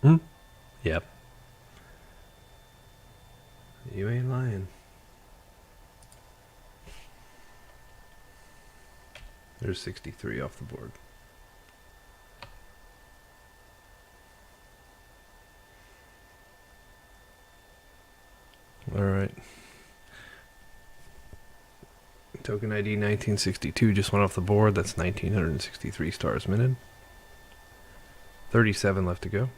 Mm. Yep. You ain't lying. There's 63 off the board. All right. Token ID 1962 just went off the board. That's 1963 stars minted. 37 left to go.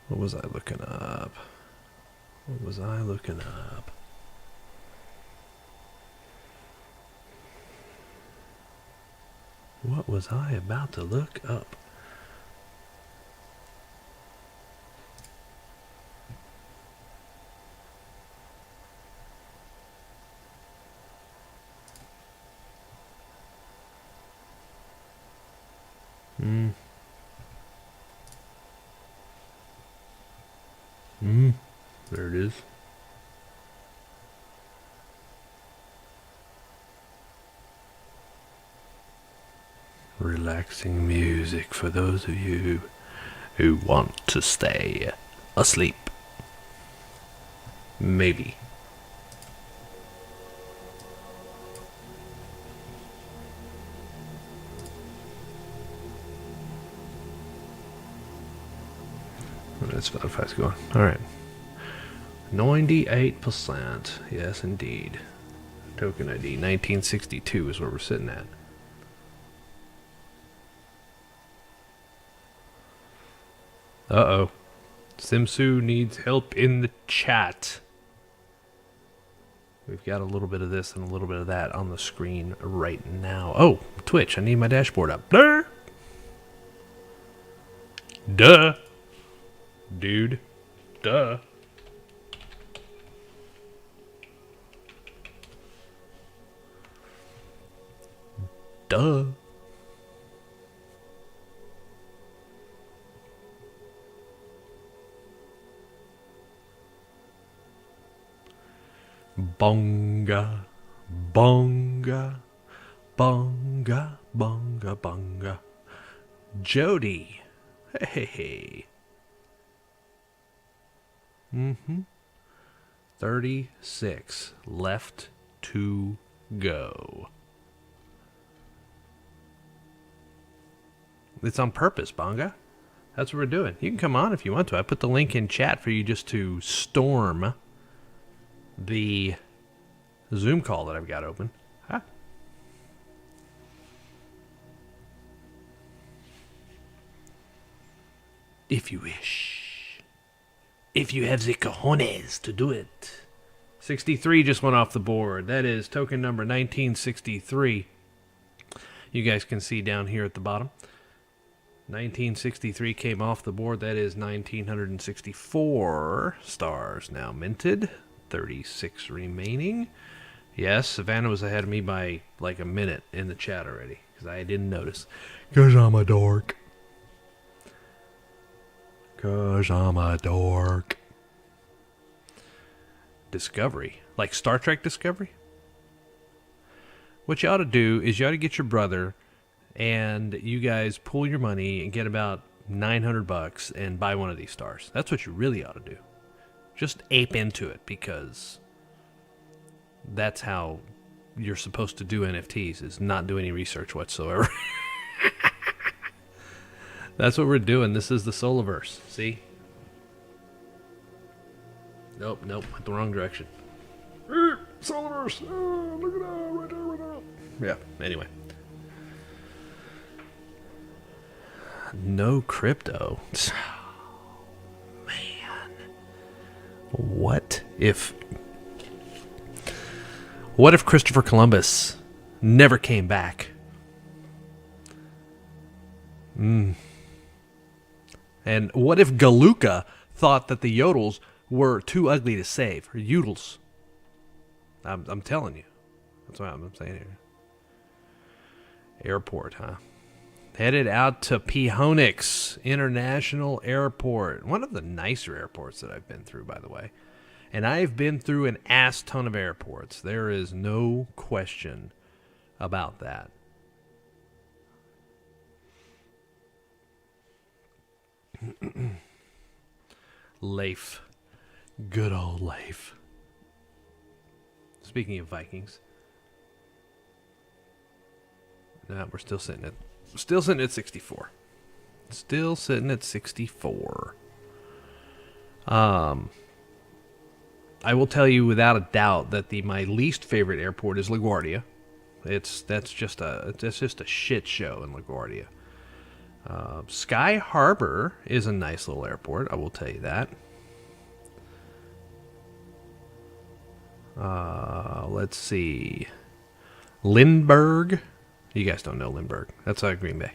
What was I looking up? What was I looking up? What was I about to look up? There it is. Relaxing music for those of you who want to stay asleep. Maybe. That's about fast going. Alright. 98%. Yes, indeed. Token ID 1962 is where we're sitting at. Uh-oh. Simsu needs help in the chat. We've got a little bit of this and a little bit of that on the screen right now. Oh, Twitch. I need my dashboard up. Duh. Duh. Dude. Duh. Duh. Bonga, bonga, bonga, bonga, bonga. Jody. Hey. 36 left to go. It's on purpose, Bonga. That's what we're doing. You can come on if you want to. I put the link in chat for you just to storm the Zoom call that I've got open. Huh? If you wish. If you have the cojones to do it. 63 just went off the board. That is token number 1963. You guys can see down here at the bottom. 1963 came off the board. That is 1964 stars now minted. 36 remaining. Yes, Savannah was ahead of me by like a minute in the chat already because I didn't notice. Because I'm a dork. Discovery. Like Star Trek Discovery? What you ought to do is you ought to get your brother and you guys pool your money and get about $900 and buy one of these stars. That's what you really ought to do. Just ape into it because that's how you're supposed to do NFTs, is not do any research whatsoever. That's what we're doing. This is the Solaverse. See? Nope. Went the wrong direction. Solaverse. Oh, look at that. Right there. Yeah, anyway. No crypto. Man. What if Christopher Columbus never came back? And what if Galuka thought that the Yodels were too ugly to save? Or Yoodles. I'm telling you. That's what I'm saying here. Airport, huh? Headed out to Pihonix International Airport. One of the nicer airports that I've been through, by the way. And I've been through an ass ton of airports. There is no question about that. Leif. Good old Leif. Speaking of Vikings. Nah, we're still sitting at 64. Still sitting at 64. I will tell you without a doubt that my least favorite airport is LaGuardia. That's just a shit show in LaGuardia. Sky Harbor is a nice little airport, I will tell you that. Let's see. Lindbergh. You guys don't know Lindbergh. That's Green Bay.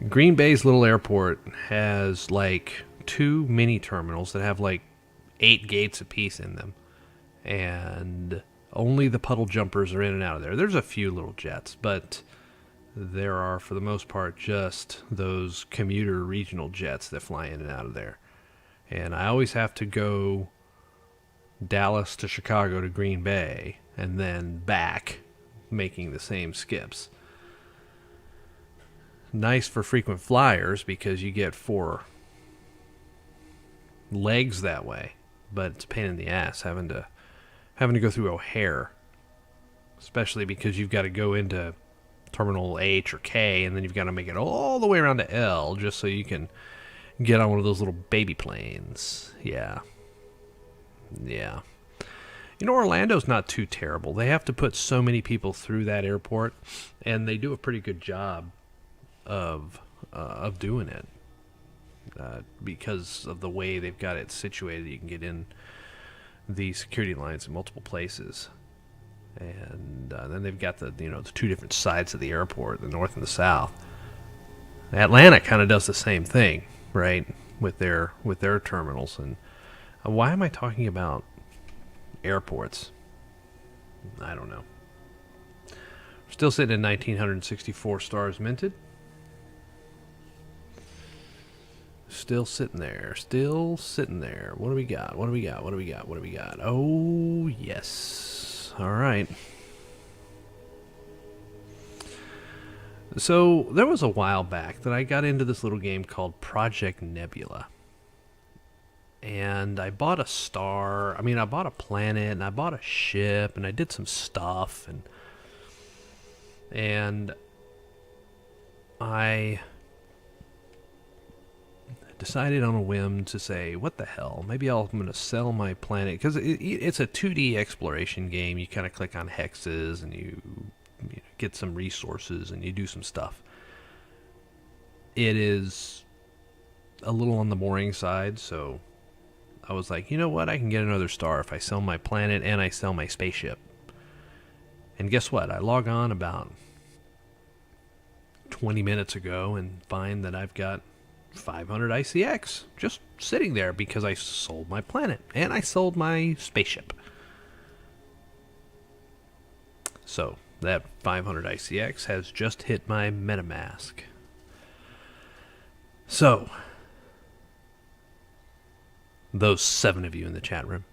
Green Bay's little airport has like 2 mini terminals that have like 8 gates apiece in them. And only the puddle jumpers are in and out of there. There's a few little jets, but there are, for the most part, just those commuter regional jets that fly in and out of there. And I always have to go Dallas to Chicago to Green Bay and then back, making the same skips. Nice for frequent flyers because you get 4 legs that way, but it's a pain in the ass having to go through O'Hare, especially because you've got to go into Terminal H or K, and then you've got to make it all the way around to L just so you can get on one of those little baby planes. Yeah. You know, Orlando's not too terrible. They have to put so many people through that airport, and they do a pretty good job of doing it because of the way they've got it situated. You can get in the security lines in multiple places, and then they've got the 2 different sides of the airport, the north and the south. Atlanta kind of does the same thing, right, with their terminals. And why am I talking about airports? I don't know. We're still sitting at 1,964 stars minted. Still sitting there. What do we got? Oh, yes. All right. So there was a while back that I got into this little game called Project Nebula. And I bought a star. I bought a planet, and I bought a ship, and I did some stuff, and I decided on a whim to say, what the hell? Maybe I'm going to sell my planet, because it's a 2D exploration game. You kind of click on hexes, and you get some resources, and you do some stuff. It is a little on the boring side, so I was like, you know what? I can get another star if I sell my planet and I sell my spaceship. And guess what? I log on about 20 minutes ago and find that I've got 500 ICX just sitting there because I sold my planet and I sold my spaceship. So that 500 ICX has just hit my MetaMask. So those 7 of you in the chat room,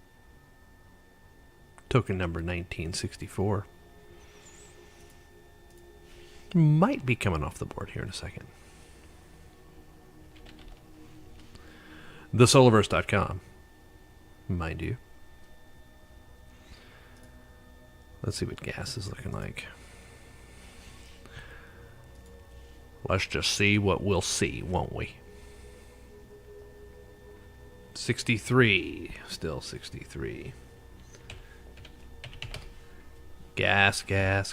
token number 1964, might be coming off the board here in a second. TheSolaverse.com, mind you. Let's see what gas is looking like. Let's just see what we'll see, won't we? 63. Still 63. Gas. Gas.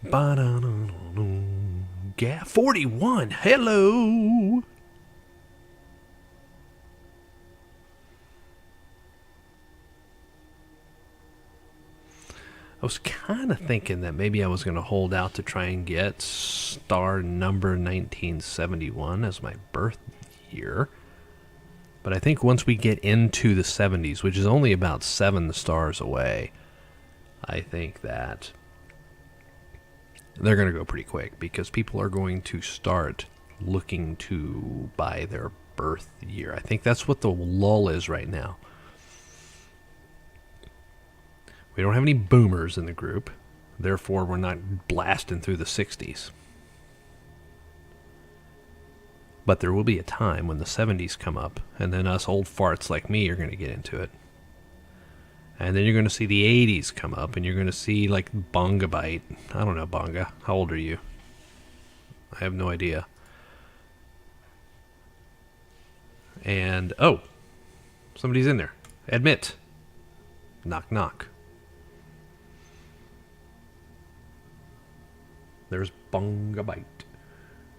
41. Hello. I was kind of thinking that maybe I was going to hold out to try and get star number 1971 as my birth year. But I think once we get into the 70s, which is only about 7 stars away, I think that they're going to go pretty quick because people are going to start looking to buy their birth year. I think that's what the lull is right now. We don't have any boomers in the group, therefore we're not blasting through the 60s. But there will be a time when the 70s come up, and then us old farts like me are going to get into it. And then you're going to see the 80s come up, and you're going to see, like, Bonga Bite. I don't know, Bonga. How old are you? I have no idea. And, oh, somebody's in there. Admit. Knock, knock. There's Bonga Bite.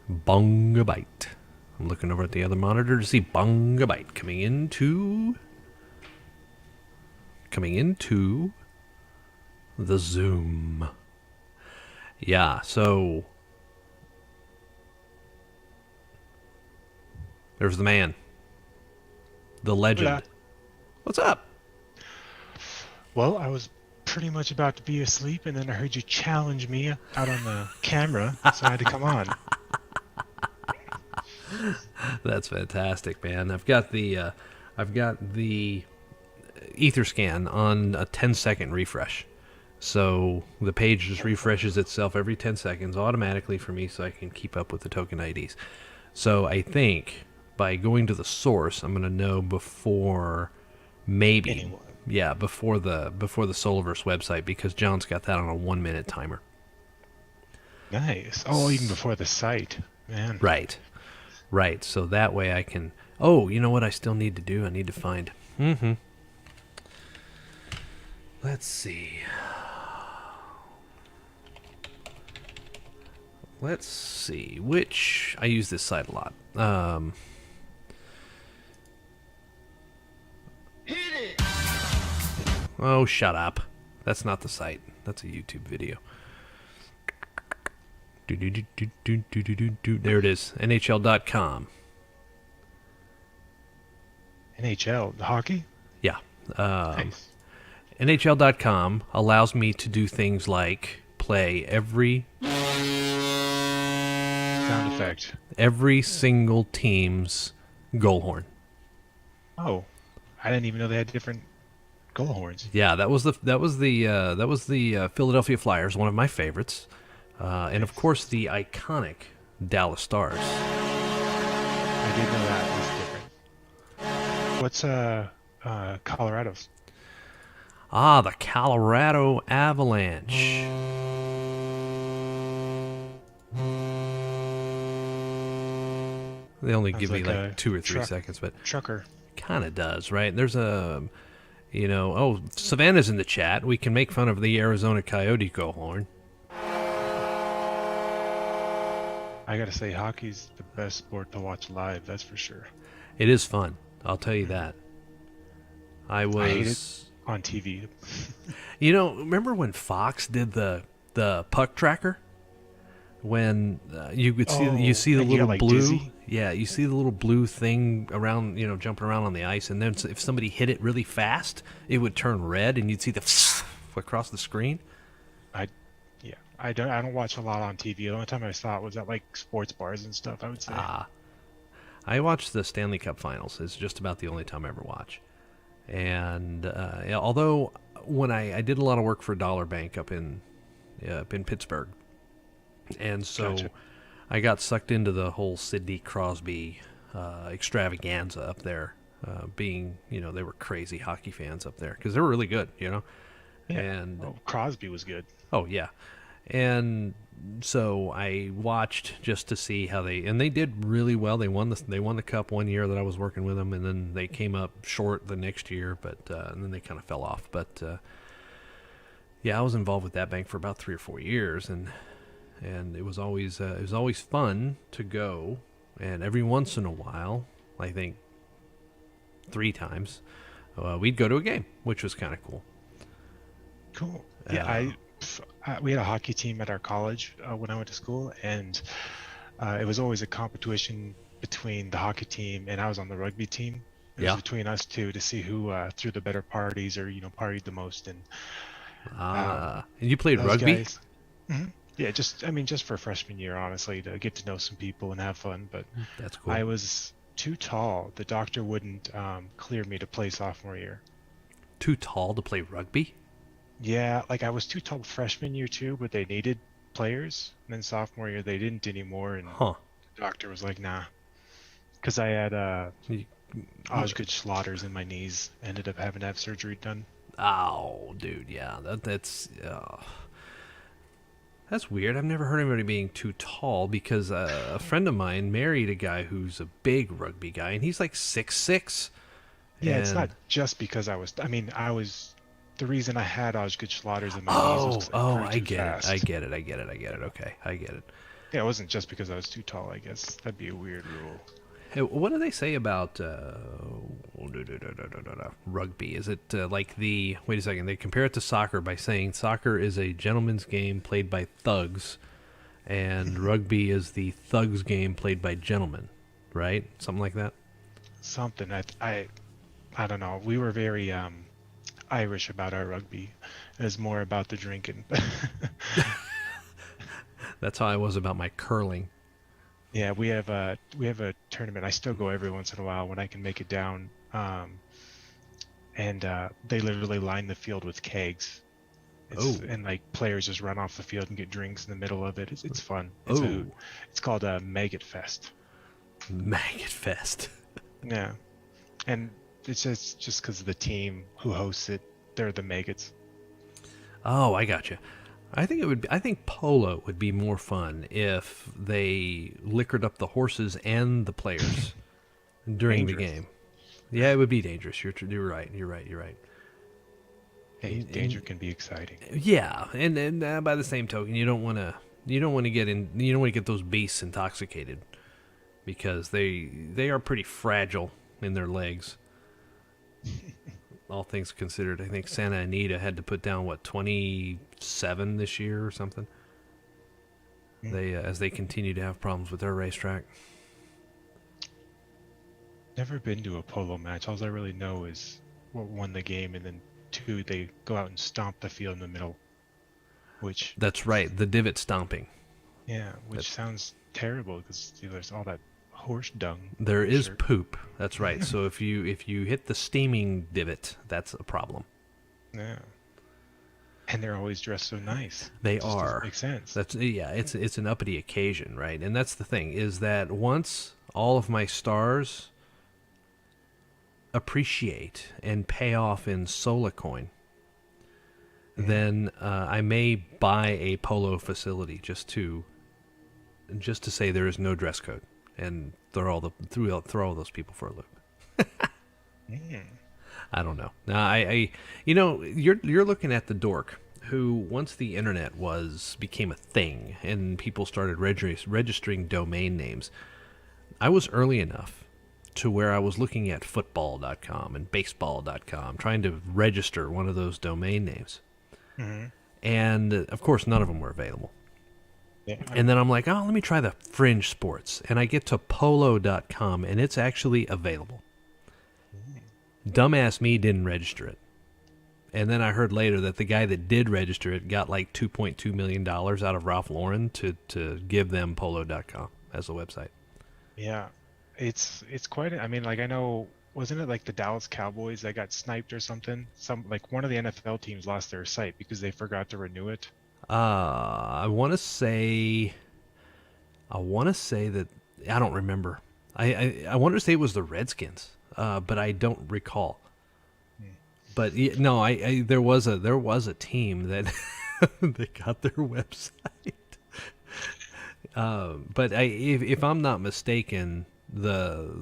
Bonga Bite. I'm looking over at the other monitor to see Bonga Bite coming into the Zoom. Yeah, so there's the man. The legend. Hola. What's up? Well, I was pretty much about to be asleep, and then I heard you challenge me out on the camera, so I had to come on. That's fantastic, man. I've got the Etherscan on a 10-second refresh. So the page just refreshes itself every 10 seconds automatically for me so I can keep up with the token IDs. So I think by going to the source, I'm going to know before maybe Anyone. yeah, before the Solaverse website, because John's got that on a 1-minute timer. Nice. Oh, even before the site, man. Right. So that way I can. Oh, you know what I still need to do? I need to find. Let's see. Which I use this site a lot. Hit it! Oh, shut up. That's not the site. That's a YouTube video. There it is. NHL.com. NHL, the hockey? Yeah. Nice. NHL.com allows me to do things like play every Sound effect. single team's goal horn. Oh, I didn't even know they had different goal horns. Yeah, that was the Philadelphia Flyers, one of my favorites, and of course the iconic Dallas Stars. I did know that was different. What's Colorado's? Ah, the Colorado Avalanche. They only give me Sounds like like a 2 or 3 truck. seconds, but Trucker. kind of does, right? There's a, oh, Savannah's in the chat. We can make fun of the Arizona Coyote goal horn. I gotta say, hockey's the best sport to watch live, that's for sure. It is fun. I'll tell you that. I hate it on TV. remember when Fox did the puck tracker? When you could see the and you little got, like, blue, dizzy? yeah, you see the little blue thing around, jumping around on the ice, and then if somebody hit it really fast, it would turn red, and you'd see the across the screen. I don't watch a lot on TV. The only time I saw it was at like sports bars and stuff, I would say. I watched the Stanley Cup Finals. It's just about the only time I ever watch. And although when I did a lot of work for Dollar Bank up in Pittsburgh, and so Gotcha. I got sucked into the whole Sidney Crosby extravaganza up there. Being, they were crazy hockey fans up there because they were really good, Yeah. And Crosby was good. oh yeah, and so I watched just to see how they did really well. They won the cup one year that I was working with them, and then they came up short the next year, but and then they kind of fell off. But yeah, I was involved with that bank for about 3 or 4 years, and it was always fun to go. And every once in a while, I think 3 times, we'd go to a game, which was kind of cool. Cool. Yeah, we had a hockey team at our college when I went to school, and it was always a competition between the hockey team, and I was on the rugby team. It was between us two to see who threw the better parties or partied the most. And you played rugby? Mm-hmm. Yeah, just I mean, just for freshman year, honestly, to get to know some people and have fun. But That's cool. I was too tall. The doctor wouldn't clear me to play sophomore year. Too tall to play rugby? Yeah, like I was too tall freshman year too, but they needed players. And then sophomore year they didn't anymore, and Huh. the doctor was like, nah, because I had You- Osgood Schlatters in my knees. Ended up having to have surgery done. Oh, dude, yeah, that's weird. I've never heard anybody being too tall because a friend of mine married a guy who's a big rugby guy, and he's like 6'6". Yeah, it's not And just because I was. I mean, I was. The reason I had Osgood Schlatters in my knees was oh, because I oh, grew I too get it. I fast. get it. I get it. I get it. Okay, I get it. Yeah, it wasn't just because I was too tall, I guess. That'd be a weird rule. Hey, what do they say about rugby? Is it like the? Wait a second. They compare it to soccer by saying soccer is a gentleman's game played by thugs, and rugby is the thugs game played by gentlemen, right? Something like that. Something I don't know. We were very Irish about our rugby. It was more about the drinking. That's how I was about my curling. Yeah, we have a tournament. I still go every once in a while when I can make it down. And they literally line the field with kegs. Oh, And like players just run off the field and get drinks in the middle of it. It's fun. It's a oh, hoot. It's called a Maggot Fest. maggot fest. Yeah, and it's just because of the team who hosts it. They're the maggots. Oh, I got you. I think it would. I think polo would be more fun if they liquored up the horses and the players during the Dangerous. game. Yeah, it would be dangerous. You're right. You're right. You're right. Hey, danger can be exciting. Yeah, and by the same token, you don't want to get those beasts intoxicated because they are pretty fragile in their legs. All things considered, I think Santa Anita had to put down what 27 this year or something. Mm. They as they continue to have problems with their racetrack. Never been to a polo match. All I really know is what won the game, and then two, they go out and stomp the field in the middle, which That's right, the divot stomping. yeah, That which sounds terrible because there's all that horse dung. there I'm is sure. poop. That's right. So if you hit the steaming divot, that's a problem. Yeah, and they're always dressed so nice. They It just doesn't are. make sense. That's yeah. It's an uppity occasion, right? And that's the thing is that once all of my stars appreciate and pay off in Sola coin, Mm. then I may buy a polo facility just to say there is no dress code and throw all those people for a loop. Mm. I don't know. Now you're looking at the dork who once the internet became a thing and people started registering domain names. I was early enough to where I was looking at football.com and baseball.com trying to register one of those domain names. Hmm. And of course none of them were available. Yeah. And then I'm like, "Oh, let me try the fringe sports." And I get to polo.com and it's actually available. Dumbass me didn't register it. And then I heard later that the guy that did register it got like $2.2 million out of Ralph Lauren to give them polo.com as a website. Yeah, it's quite. I mean, like I know, wasn't it like the Dallas Cowboys that got sniped or something? Some like one of the NFL teams lost their site because they forgot to renew it. I want to say that I don't remember. I want to say it was the Redskins, but I don't recall. Hmm. But no, there was a team that they got their website. But if I'm not mistaken, the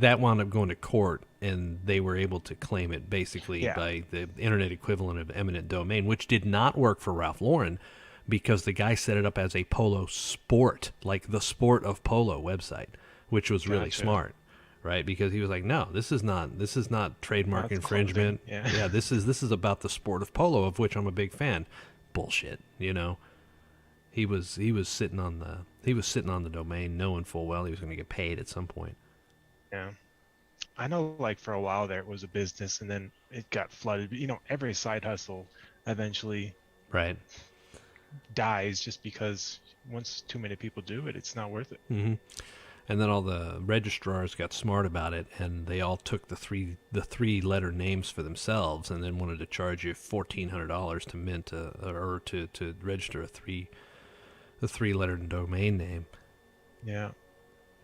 that wound up going to court, and they were able to claim it basically Yeah, by the internet equivalent of eminent domain, which did not work for Ralph Lauren because the guy set it up as a polo sport, like the sport of polo website, which was really gotcha. smart, right? Because he was like, no, this is not trademark That's clothing. infringement. Yeah. Yeah, this is about the sport of polo, of which I'm a big fan. Bullshit, you know. He was sitting on the domain, knowing full well he was going to get paid at some point. Yeah. I know, like for a while there, it was a business, and then it got flooded. But every side hustle eventually. Right. dies just because once too many people do it, it's not worth it. Hmm. And then all the registrars got smart about it, and they all took the three letter names for themselves, and then wanted to charge you $1,400 to mint or to register a three letter domain name. Yeah.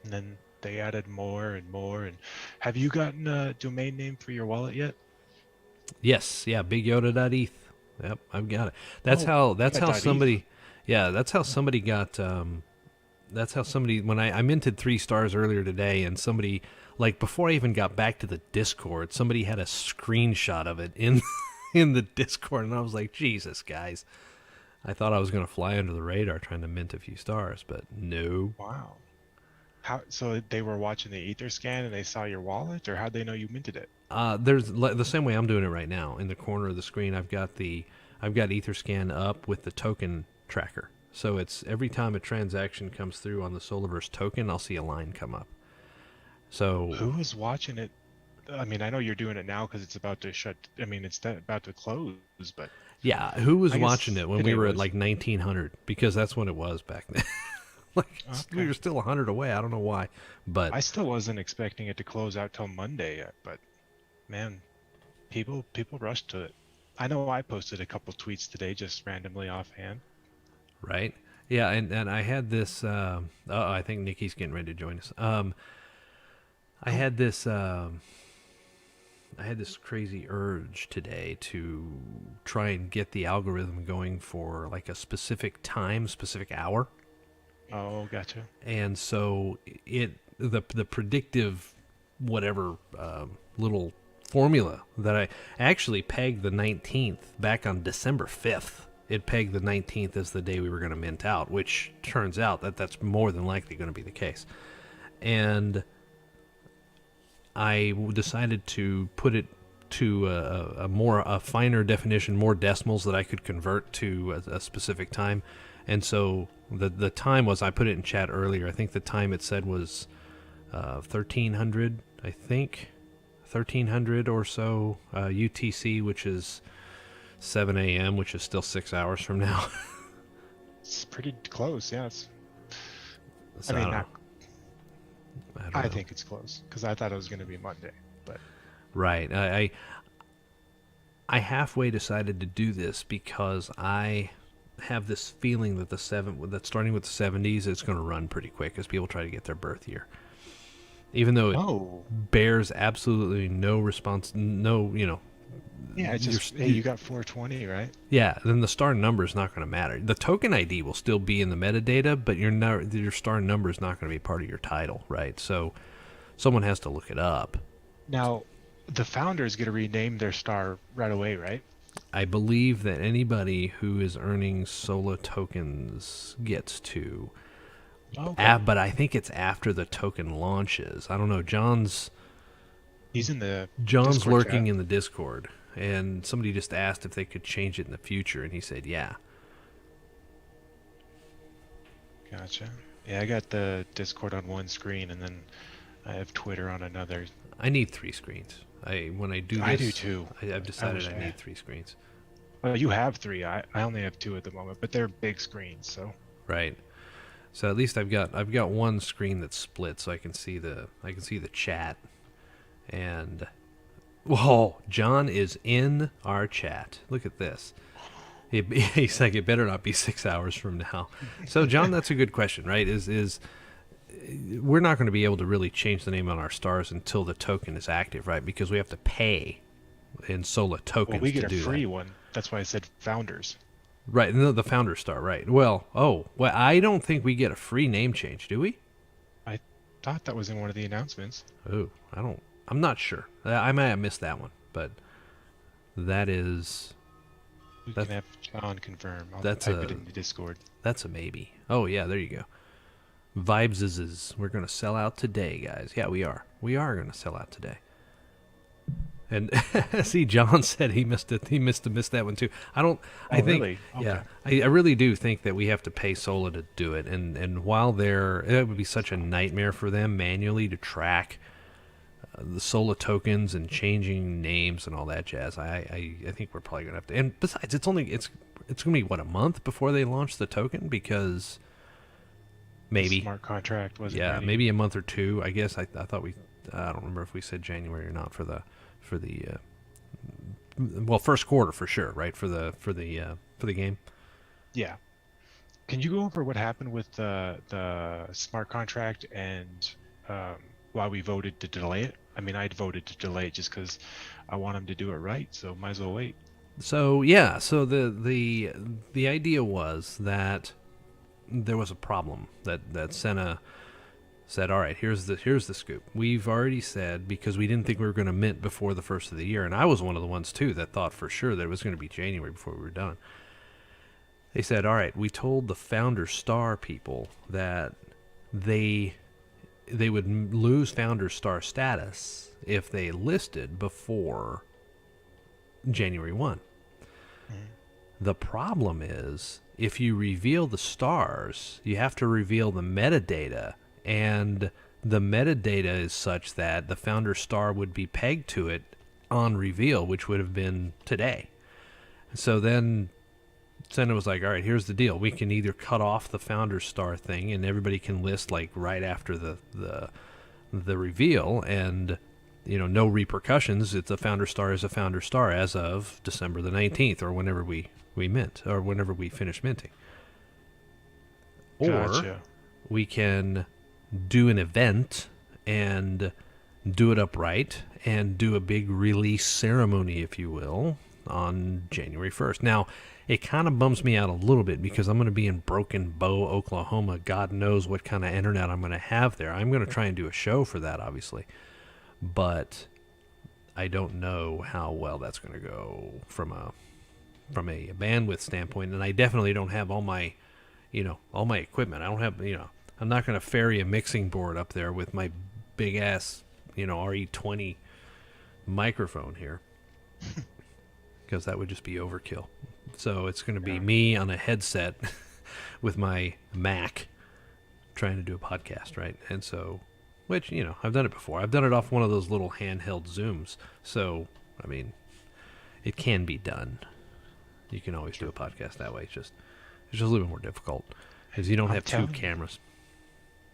And then they added more and more. And have you gotten a domain name for your wallet yet? Yes, yeah, BigYoda.eth. Yep, I've got it. That's Oh, how you that's got how .eth. somebody yeah, that's how somebody got that's how somebody when I minted 3 stars earlier today, and somebody, like, before I even got back to the Discord, somebody had a screenshot of it in in the Discord, and I was like, Jesus, guys. I thought I was going to fly under the radar trying to mint a few stars, but no. Wow. How, so they were watching the ether scan and they saw your wallet, or how'd they know you minted it? There's the same way I'm doing it right now. In the corner of the screen, I've got Etherscan up with the token tracker. So it's every time a transaction comes through on the Solaverse token, I'll see a line come up. So Who was watching it? I mean, I know you're doing it now because it's about to shut. I mean, about to close, but yeah, who was I guess watching it when we today were at was. like 1900? Because that's when it was back then. Like, we Okay. were still 100 away. I don't know why, but I still wasn't expecting it to close out till Monday yet, but man, people rushed to it. I know I posted a couple tweets today just randomly offhand. right? Yeah, and I had this. I think Nikki's getting ready to join us. I Cool. had this. I had this crazy urge today to try and get the algorithm going for like a specific time, specific hour, Oh, gotcha. and so the predictive whatever little formula that I actually pegged the 19th back on December 5th. It pegged the 19th as the day we were going to mint out, which turns out that that's more than likely going to be the case. And I decided to put it to a finer definition, more decimals that I could convert to a specific time. And so the time was, I put it in chat earlier. I think the time it said was 1300. I think 1300 or so UTC, which is 7 a.m., which is still 6 hours from now. It's pretty close. Yeah, So I mean, don't not. know. I don't I know. think it's close because I thought it was going to be Monday, but Right. I halfway decided to do this because I have this feeling that that starting with the 70s, it's going to run pretty quick as people try to get their birth year. Even though it oh, bears absolutely no response, no, yeah, it's just hey, you got 420, right? yeah, then the star number is not going to matter. The token ID will still be in the metadata, but your star number is not going to be part of your title, right? So someone has to look it up. Now, the founder is going to rename their star right away, right? I believe that anybody who is earning Sola tokens gets to. Okay. But I think it's after the token launches. I don't know. John's He's in the John's Discord lurking chat. in the Discord, and somebody just asked if they could change it in the future, and he said, "Yeah." Gotcha. Yeah, I got the Discord on one screen, and then I have Twitter on another. I need 3 screens. When I do this, I do too. I've decided wish I I need had. 3 screens. Well, you have three. I only have two at the moment, but they're big screens, so. Right. So at least I've got one screen that's split, so I can see the chat. And whoa, John is in our chat. Look at this. He's like, it better not be 6 hours from now. So John, that's a good question, right? Is we're not going to be able to really change the name on our stars until the token is active, right? Because we have to pay in Sola tokens Well, we to get a do free that. one. That's why I said founders. Right, no, the founder star, right. Well, I don't think we get a free name change, do we? I thought that was in one of the announcements. Oh, I'm not sure. I might have missed that one, but that is, We That- can have John confirm. I'll that's type a- it in the Discord. that's a maybe. Oh, yeah, there you go. Vibes is we're going to sell out today, guys. Yeah, we are. We are going to sell out today. And see, John said he missed it. He missed that one too. I think, Really? yeah, Okay. I really do think that we have to pay Sola to do it. And while it would be such a nightmare for them manually to track the Sola tokens and changing names and all that jazz. I think we're probably gonna have to. And besides, it's gonna be what, a month before they launch the token, because maybe The smart contract wasn't yeah, ready. maybe a month or two. I guess I thought I don't remember if we said January or not for the well, first quarter for sure, right, for the game. Yeah. Can you go over what happened with the smart contract and why we voted to delay it? I mean, I'd voted to delay it just because I want them to do it right, so might as well wait. So yeah, so the idea was that there was a problem that Senna said, all right, here's the scoop. We've already said, because we didn't think we were going to mint before the first of the year, and I was one of the ones too that thought for sure that it was going to be January before we were done. They said, all right, we told the Founder Star people that they would lose Founder Star status if they listed before January 1. Mhm. The problem is, if you reveal the stars, you have to reveal the metadata, and the metadata is such that the Founder Star would be pegged to it on reveal, which would have been today. So then Senna was like, all right, here's the deal. We can either cut off the Founder Star thing and everybody can list like right after the reveal, and no repercussions. It's a Founder Star is a Founder Star as of December the 19th, or whenever we mint, or whenever we finish minting. Or Gotcha. we can do an event and do it upright and do a big release ceremony, if you will, on January 1st. Now, it kind of bums me out a little bit because I'm going to be in Broken Bow, Oklahoma. God knows what kind of internet I'm going to have there. I'm going to try and do a show for that, obviously. But I don't know how well that's going to go from a bandwidth standpoint, and I definitely don't have all my equipment. I don't have, I'm not going to ferry a mixing board up there with my big ass, RE20 microphone here, because that would just be overkill. So it's going to be me on a headset with my Mac trying to do a podcast, right? And so, which, I've done it before. I've done it off one of those little handheld Zooms. So, I mean, it can be done. You can always do a podcast that way. It's just a little bit more difficult because you don't have two cameras.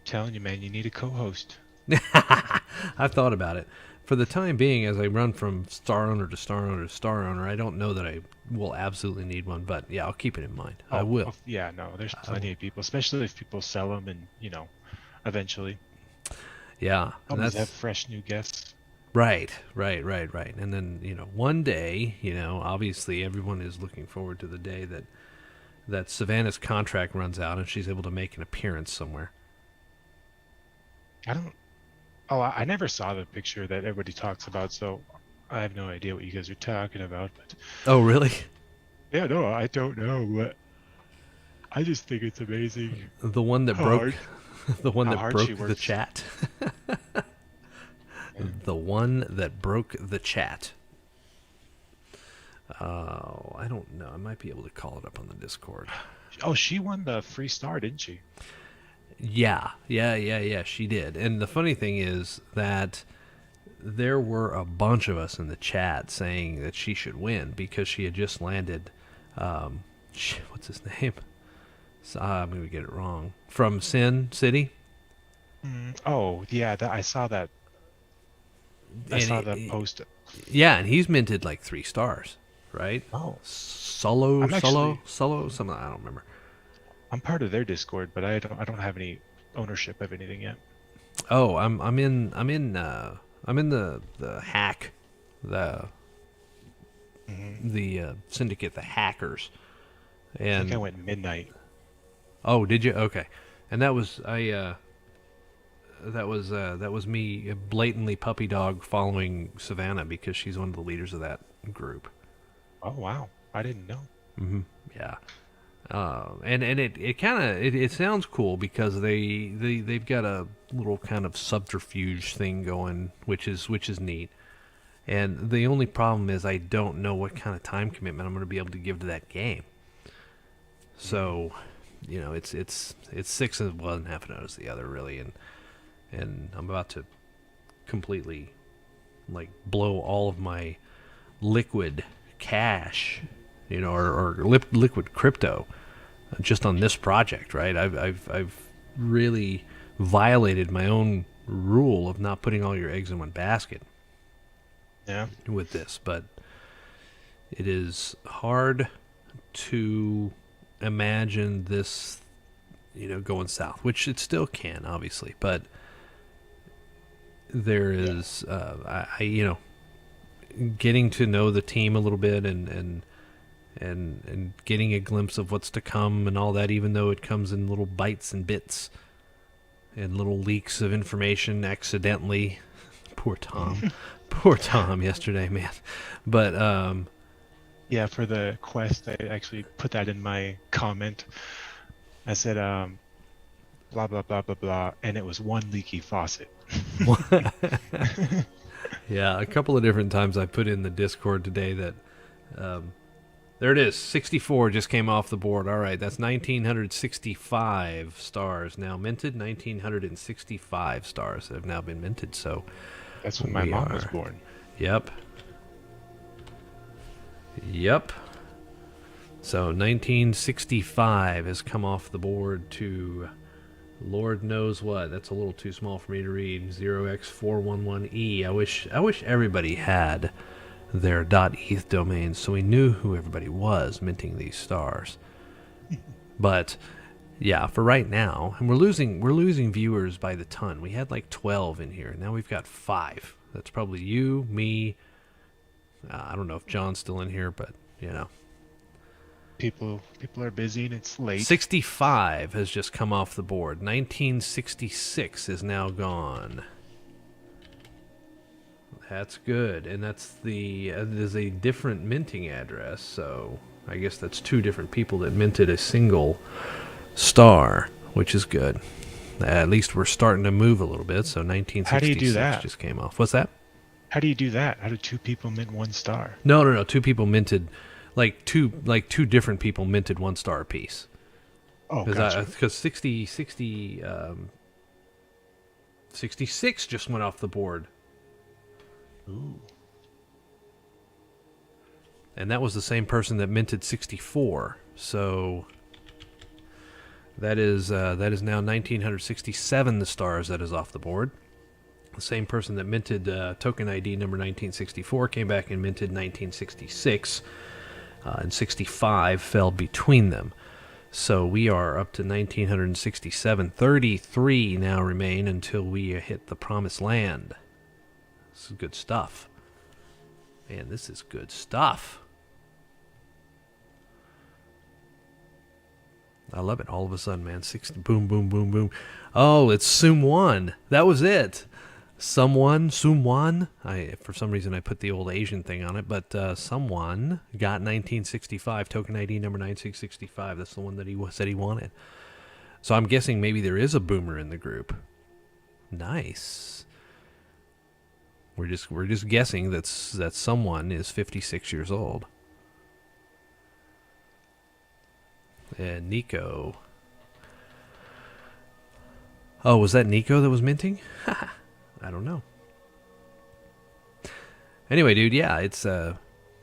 Telling you, man, you need a co-host. I've thought about it. For the time being, as I run from star owner to star owner to star owner, I don't know that I will absolutely need one, but yeah, I'll keep it in mind. I will. Yeah, no, there's plenty of people, especially if people sell them and, eventually. Yeah. Always have fresh new guests. Right. And then, one day, obviously everyone is looking forward to the day that Savannah's contract runs out and she's able to make an appearance somewhere. I never saw the picture that everybody talks about, so I have no idea what you guys are talking about. But oh, really? Yeah, no, I don't know, but I just think it's amazing. The one that broke the chat. The one that broke the chat. Oh, I don't know. I might be able to call it up on the Discord. Oh, she won the free star, didn't she? Yeah, she did. And the funny thing is that there were a bunch of us in the chat saying that she should win because she had just landed, what's his name? I'm going to get it wrong. From Sin City? Oh, yeah, I saw that. I saw the post. Yeah, and he's minted like 3 stars, right? Oh. Solo, something, I don't remember. I'm part of their Discord, but I don't have any ownership of anything yet. Oh, I'm in the hack, the syndicate, the hackers. And I think I went midnight. Oh, did you? Okay. And that was that was me blatantly puppy dog following Savannah because she's one of the leaders of that group. Oh wow, I didn't know. Yeah. And it kind of it sounds cool because they've got a little kind of subterfuge thing going, which is neat. And the only problem is I don't know what kind of time commitment I'm going to be able to give to that game. So, it's 6 of one, half a notice the other, really, and I'm about to completely like blow all of my liquid cash, or liquid crypto just on this project, right? I've really violated my own rule of not putting all your eggs in one basket. Yeah. With this, but it is hard to imagine this, going south, which it still can, obviously, but there is, getting to know the team a little bit and getting a glimpse of what's to come and all that, even though it comes in little bites and bits and little leaks of information accidentally. Poor Tom. Poor Tom yesterday, man. But yeah, for the quest, I actually put that in my comment. I said blah blah blah blah blah, and it was one leaky faucet. Yeah, a couple of different times I put in the Discord today that there it is, 64 just came off the board. All right, that's 1,965 stars now minted. 1,965 stars that have now been minted. So that's when my mom was born. Yep. So 1965 has come off the board to Lord knows what. That's a little too small for me to read. 0x411e. I wish everybody had their .eth domains so we knew who everybody was minting these stars. But yeah, for right now, and we're losing viewers by the ton. We had like 12 in here. Now we've got 5. That's probably you, me. I don't know if John's still in here, but people are busy and it's late. 65 has just come off the board. 1966 is now gone. That's good, and that's there's a different minting address, so I guess that's 2 different people that minted a single star, which is good. At least we're starting to move a little bit. So 1966 How do you do that? Just came off. What's that? How do you do that? How do 2 people mint 1 star? No. 2 people minted, like two different people minted 1 star apiece. Oh, gotcha. Because 66 just went off the board. Ooh. And that was the same person that minted 64. So that is now 1,967 the stars that is off the board. The same person that minted token ID number 1964 came back and minted 1966, and 65 fell between them. So we are up to 1,967. 33 now remain until we hit the promised land. This is good stuff. Man, this is good stuff. I love it. All of a sudden, man. 60, boom, boom, boom, boom. Oh, it's Sumwan. That was it. Sumwan. For some reason, I put the old Asian thing on it, but someone got 1965, token ID number 9665. That's the one that he said he wanted. So I'm guessing maybe there is a boomer in the group. Nice. We're just guessing that someone is 56 years old. And Nico. Oh, was that Nico that was minting? I don't know. Anyway, dude, yeah, it's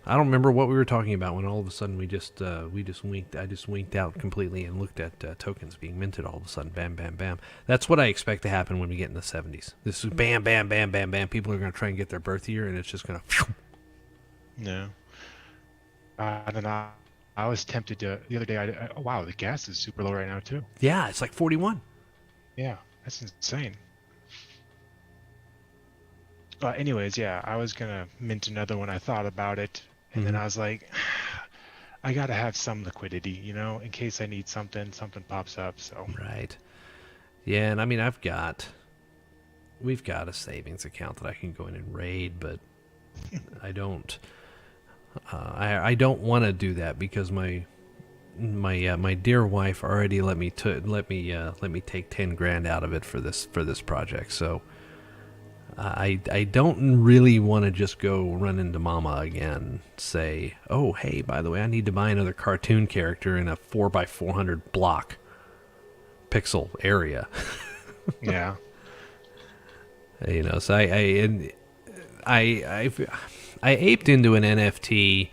I don't remember what we were talking about when all of a sudden we just winked. I just winked out completely and looked at tokens being minted all of a sudden. Bam, bam, bam. That's what I expect to happen when we get in the 70s. This is bam, bam, bam, bam, bam. People are going to try and get their birth year, and it's just going to. No. I don't know. I was tempted to the other day. Oh, wow, the gas is super low right now too. Yeah, it's like 41. Yeah, that's insane. Anyways, yeah, I was gonna mint another one. I thought about it, and then I was like, I gotta have some liquidity, in case I need something pops up. So right, yeah, and I mean, we've got a savings account that I can go in and raid, but I don't. I don't want to do that because my dear wife already let me take 10 grand out of it for this project. So I don't really want to just go run into Mama again. Say, oh hey, by the way, I need to buy another cartoon character in a 4x400 block pixel area. Yeah. So I I aped into an NFT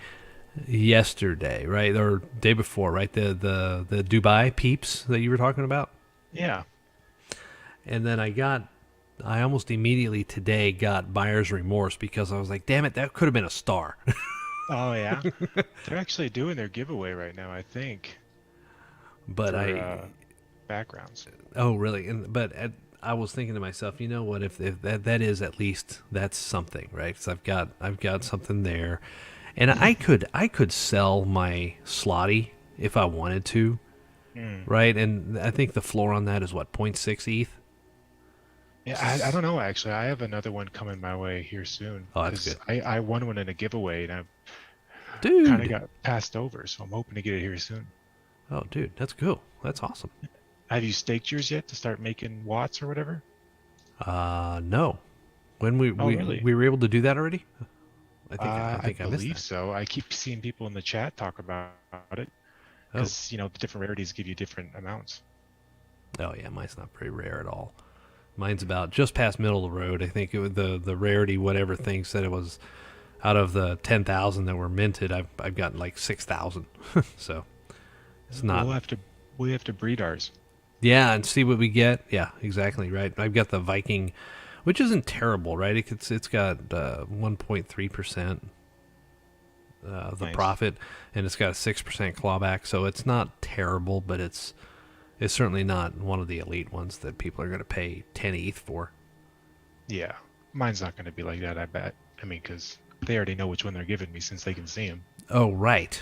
yesterday, right, or day before, right? The Dubai peeps that you were talking about, Yeah. and then I almost immediately today got buyer's remorse because I was like, damn it, that could have been a star. Oh yeah. They're actually doing their giveaway right now, I think, But for I backgrounds. Oh, really? I was thinking to myself, you know what? If that is at least that's something, right? Because I've got something there, and I could sell my slotty if I wanted to, Mm. right? And I think the floor on that is what, point 0.6 ETH. Yeah, I don't know actually. I have another one coming my way here soon Oh, that's because good, I won one in a giveaway and I kind of dude. got passed over, so I'm hoping to get it here soon. Oh, dude, that's cool. That's awesome. Have you staked yours yet to start making watts or whatever? No, when Oh, really? we were able to do that already. I I think I missed believe that. so. I keep seeing people in the chat talk about it Oh, because, the different rarities give you different amounts. oh yeah, mine's not very rare at all. Mine's about just past middle of the road. I think it was the rarity whatever thing said it was out of the 10,000 that were minted. I've gotten like 6,000. So it's not. We'll have to breed ours. Yeah, and see what we get. Yeah, exactly right. I've got the Viking, which isn't terrible, right? It's got 1.3% of the Nice. profit, and it's got a 6% clawback. So it's not terrible, but it's certainly not one of the elite ones that people are going to pay 10 ETH for. Yeah. Mine's not going to be like that, I bet. I mean, because they already know which one they're giving me since they can see them. Oh, right.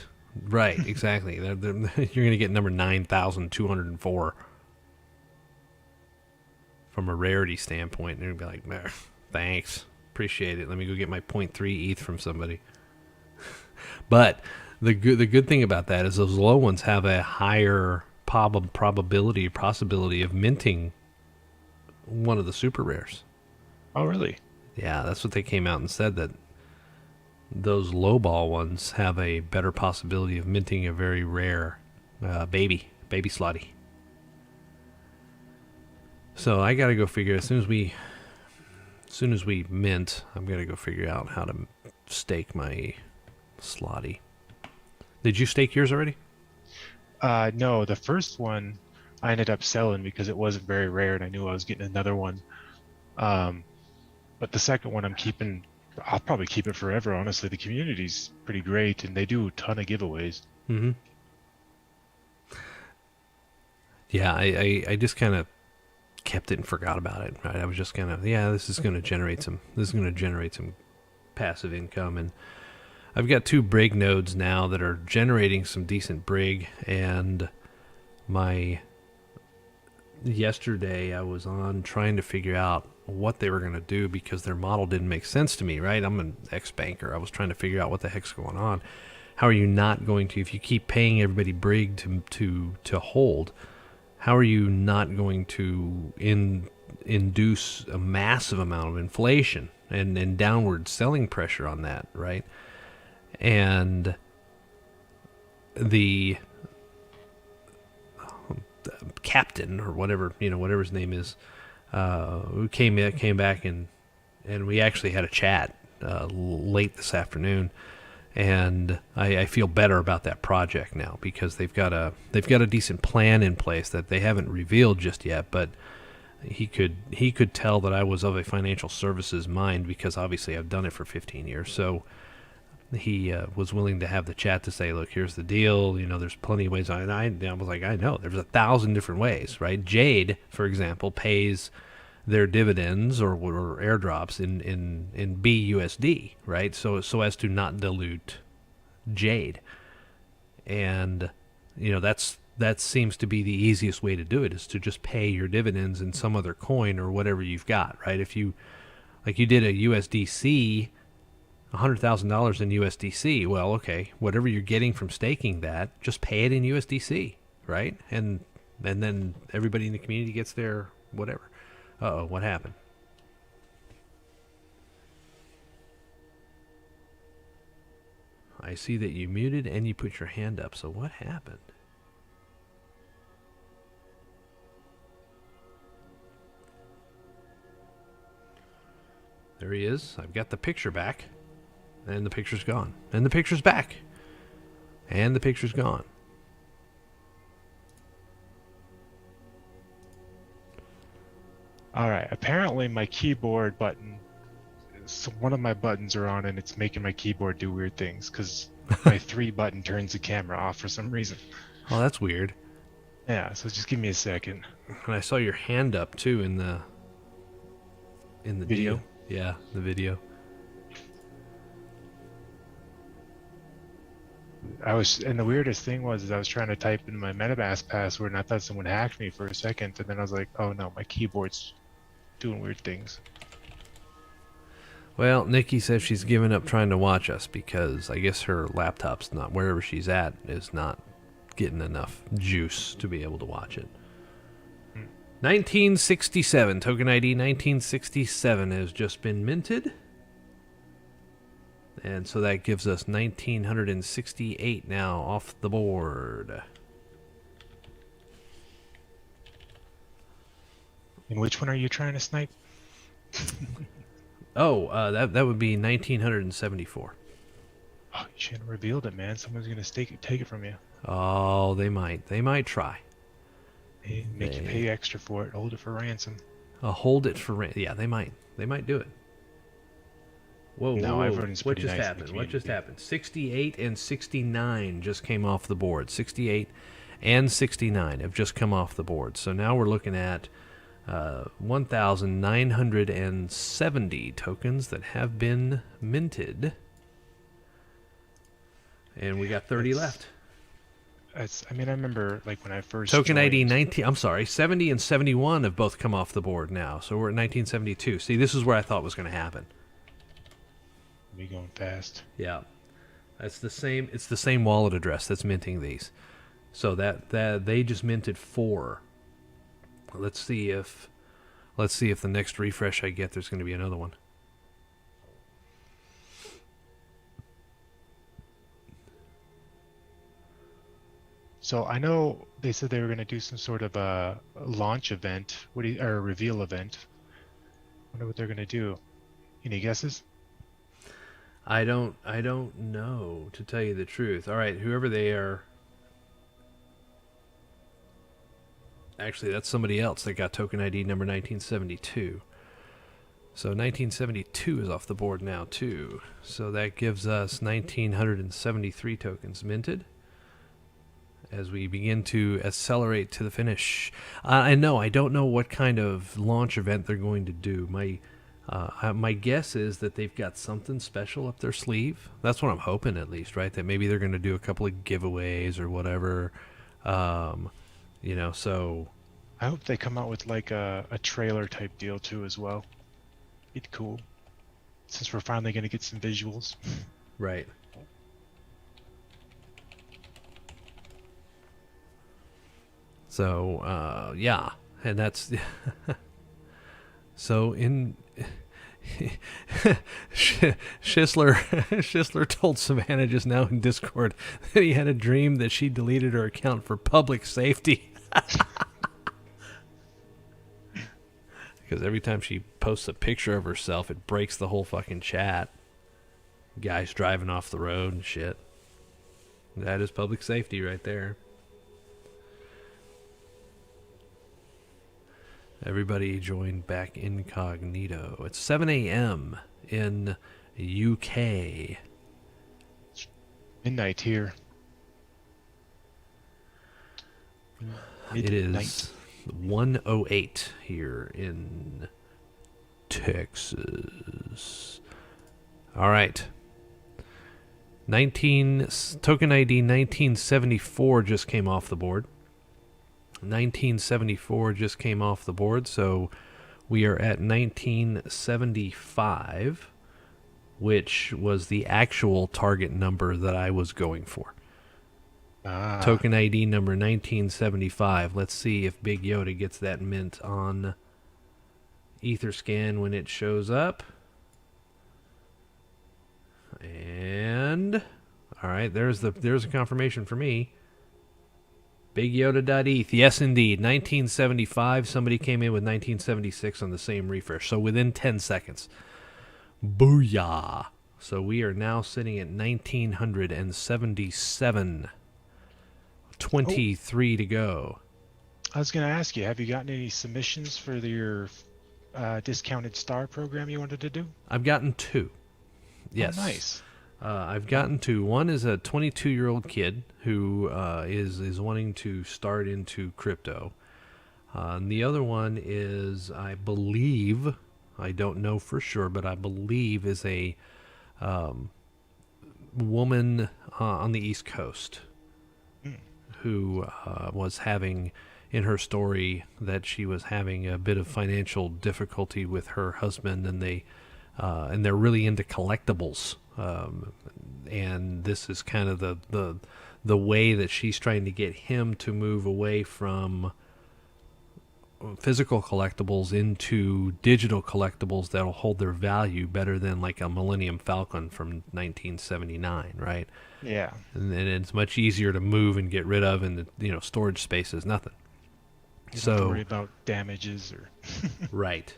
Right, exactly. You're going to get number 9,204 from a rarity standpoint. And you're going to be like, "Meh, thanks. Appreciate it. Let me go get my point 0.3 ETH from somebody." But the good thing about that is those low ones have a higher possibility of minting one of the super rares. Oh, really? Yeah, that's what they came out and said, that those low ball ones have a better possibility of minting a very rare baby slotty. So I got to go figure as soon as we mint, I'm gonna go figure out how to stake my slotty. Did you stake yours already? No, the first one I ended up selling because it wasn't very rare and I knew I was getting another one. Um, but the second one I'm keeping, I'll probably keep it forever, honestly. The community's pretty great and they do a ton of giveaways. Mm-hmm. Yeah, I just kind of kept it and forgot about it. Right, I was just kind of, yeah, this is going to generate some passive income, and I've got 2 brig nodes now that are generating some decent brig. And my yesterday I was on trying to figure out what they were going to do because their model didn't make sense to me. Right, I'm an ex-banker. I was trying to figure out what the heck's going on. How are you not going to, if you keep paying everybody brig to hold? How are you not going to induce a massive amount of inflation and downward selling pressure on that, right? And the captain or whatever, whatever his name is, who came back, and we actually had a chat late this afternoon, and I feel better about that project now because they've got a decent plan in place that they haven't revealed just yet. But he could tell that I was of a financial services mind because obviously I've done it for 15 years. So he was willing to have the chat to say, look, here's the deal. There's plenty of ways. And I was like, I know there's 1,000 different ways, right? Jade, for example, pays their dividends or airdrops in BUSD, right? So as to not dilute Jade, and that seems to be the easiest way to do it, is to just pay your dividends in some other coin or whatever you've got, right? If you did a USDC, $100,000 in USDC, well, okay, whatever you're getting from staking that, just pay it in USDC, right? And then everybody in the community gets their whatever. Uh-oh, what happened? I see that you muted and you put your hand up, so what happened? There he is. I've got the picture back. And the picture's gone. And the picture's back. And the picture's gone. All right. Apparently, my keyboard button, so one of my buttons are on, and it's making my keyboard do weird things because my 3 button turns the camera off for some reason. Oh, that's weird. Yeah. So just give me a second. And I saw your hand up too in the Video? deal. Yeah, the video. And the weirdest thing was I was trying to type in my MetaMask password, and I thought someone hacked me for a second, and then I was like, oh no, my keyboard's doing weird things. Well, Nikki says she's given up trying to watch us because I guess her laptop's not, wherever she's at, is not getting enough juice to be able to watch it. 1967, token ID 1967 has just been minted. And so that gives us 1968 now off the board. And which one are you trying to snipe? That would be 1974. Oh, you shouldn't have revealed it, man. Someone's gonna take it from you. Oh, they might try. They make you pay extra for it. Hold it for ransom. Hold it for yeah, they might do it. Whoa, no, whoa. Everyone's What pretty just nice happened? What just happened? 68 and 69 just came off the board. 68 and 69 have just come off the board. So now we're looking at 1,970 tokens that have been minted. And we got 30 left. I remember like when I first Token joined, ID 70 and 71 have both come off the board now. So we're at 1972. See, this is where I thought was going to happen. Me going fast. Yeah. It's the same wallet address that's minting these. So that they just minted 4. Let's see if the next refresh I get there's going to be another one. So I know they said they were going to do some sort of a launch event, or a reveal event. I wonder what they're going to do. Any guesses? I don't know, to tell you the truth. All right, whoever they are. Actually, that's somebody else that got token ID number 1972. So 1972 is off the board now too. So that gives us 1973 tokens minted as we begin to accelerate to the finish. I don't know what kind of launch event they're going to do. My guess is that they've got something special up their sleeve. That's what I'm hoping, at least, right? That maybe they're going to do a couple of giveaways or whatever. So I hope they come out with like a trailer type deal too as well. It'd be cool, since we're finally going to get some visuals. Right. So, yeah. And that's... So in... Schisler told Savannah just now in Discord that he had a dream that she deleted her account for public safety. Because every time she posts a picture of herself, it breaks the whole fucking chat. Guys driving off the road and shit. That is public safety right there. Everybody joined back incognito. It's 7 a.m. in UK. Midnight here. It is 1:08 here in Texas. All right. Token ID 1974 just came off the board. 1974 just came off the board, so we are at 1975, which was the actual target number that I was going for. Token ID number 1975. Let's see if Big Yoda gets that mint on Etherscan when it shows up. And all right, there's a confirmation for me. BigYoda.eth. Yes, indeed. 1975. Somebody came in with 1976 on the same refresh. So within 10 seconds. Booyah! So we are now sitting at 1,977. 23 to go. I was going to ask you, have you gotten any submissions for your discounted star program you wanted to do? I've gotten 2. Yes. Oh, nice. I've gotten 2. One is a 22-year-old kid who is wanting to start into crypto. And the other one is, I believe, I don't know for sure, but I believe is a woman on the East Coast who was having, in her story, that she was having a bit of financial difficulty with her husband, and they're really into collectibles. And this is kind of the way that she's trying to get him to move away from physical collectibles into digital collectibles that'll hold their value better than like a Millennium Falcon from 1979, right? Yeah. And it's much easier to move and get rid of, and storage space is nothing. You don't have to worry about damages or right.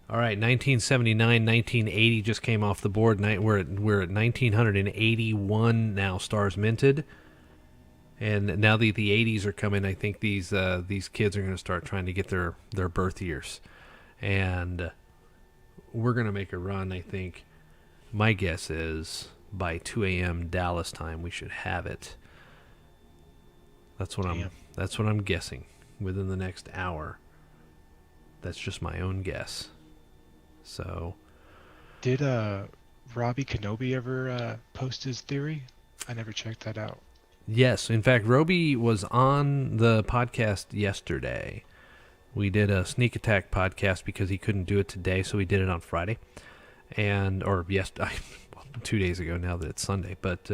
All right, 1979, 1980 just came off the board. We're at 1,981 now stars minted. And now the 80s are coming, I think these kids are going to start trying to get their birth years. And we're going to make a run, I think. My guess is by 2 a.m. Dallas time we should have it. That's what I'm guessing within the next hour. That's just my own guess. So, did Robbie Kenobi ever post his theory? I never checked that out. Yes, in fact, Roby was on the podcast yesterday. We did a sneak attack podcast because he couldn't do it today, so we did it on Friday, 2 days ago now that it's Sunday. But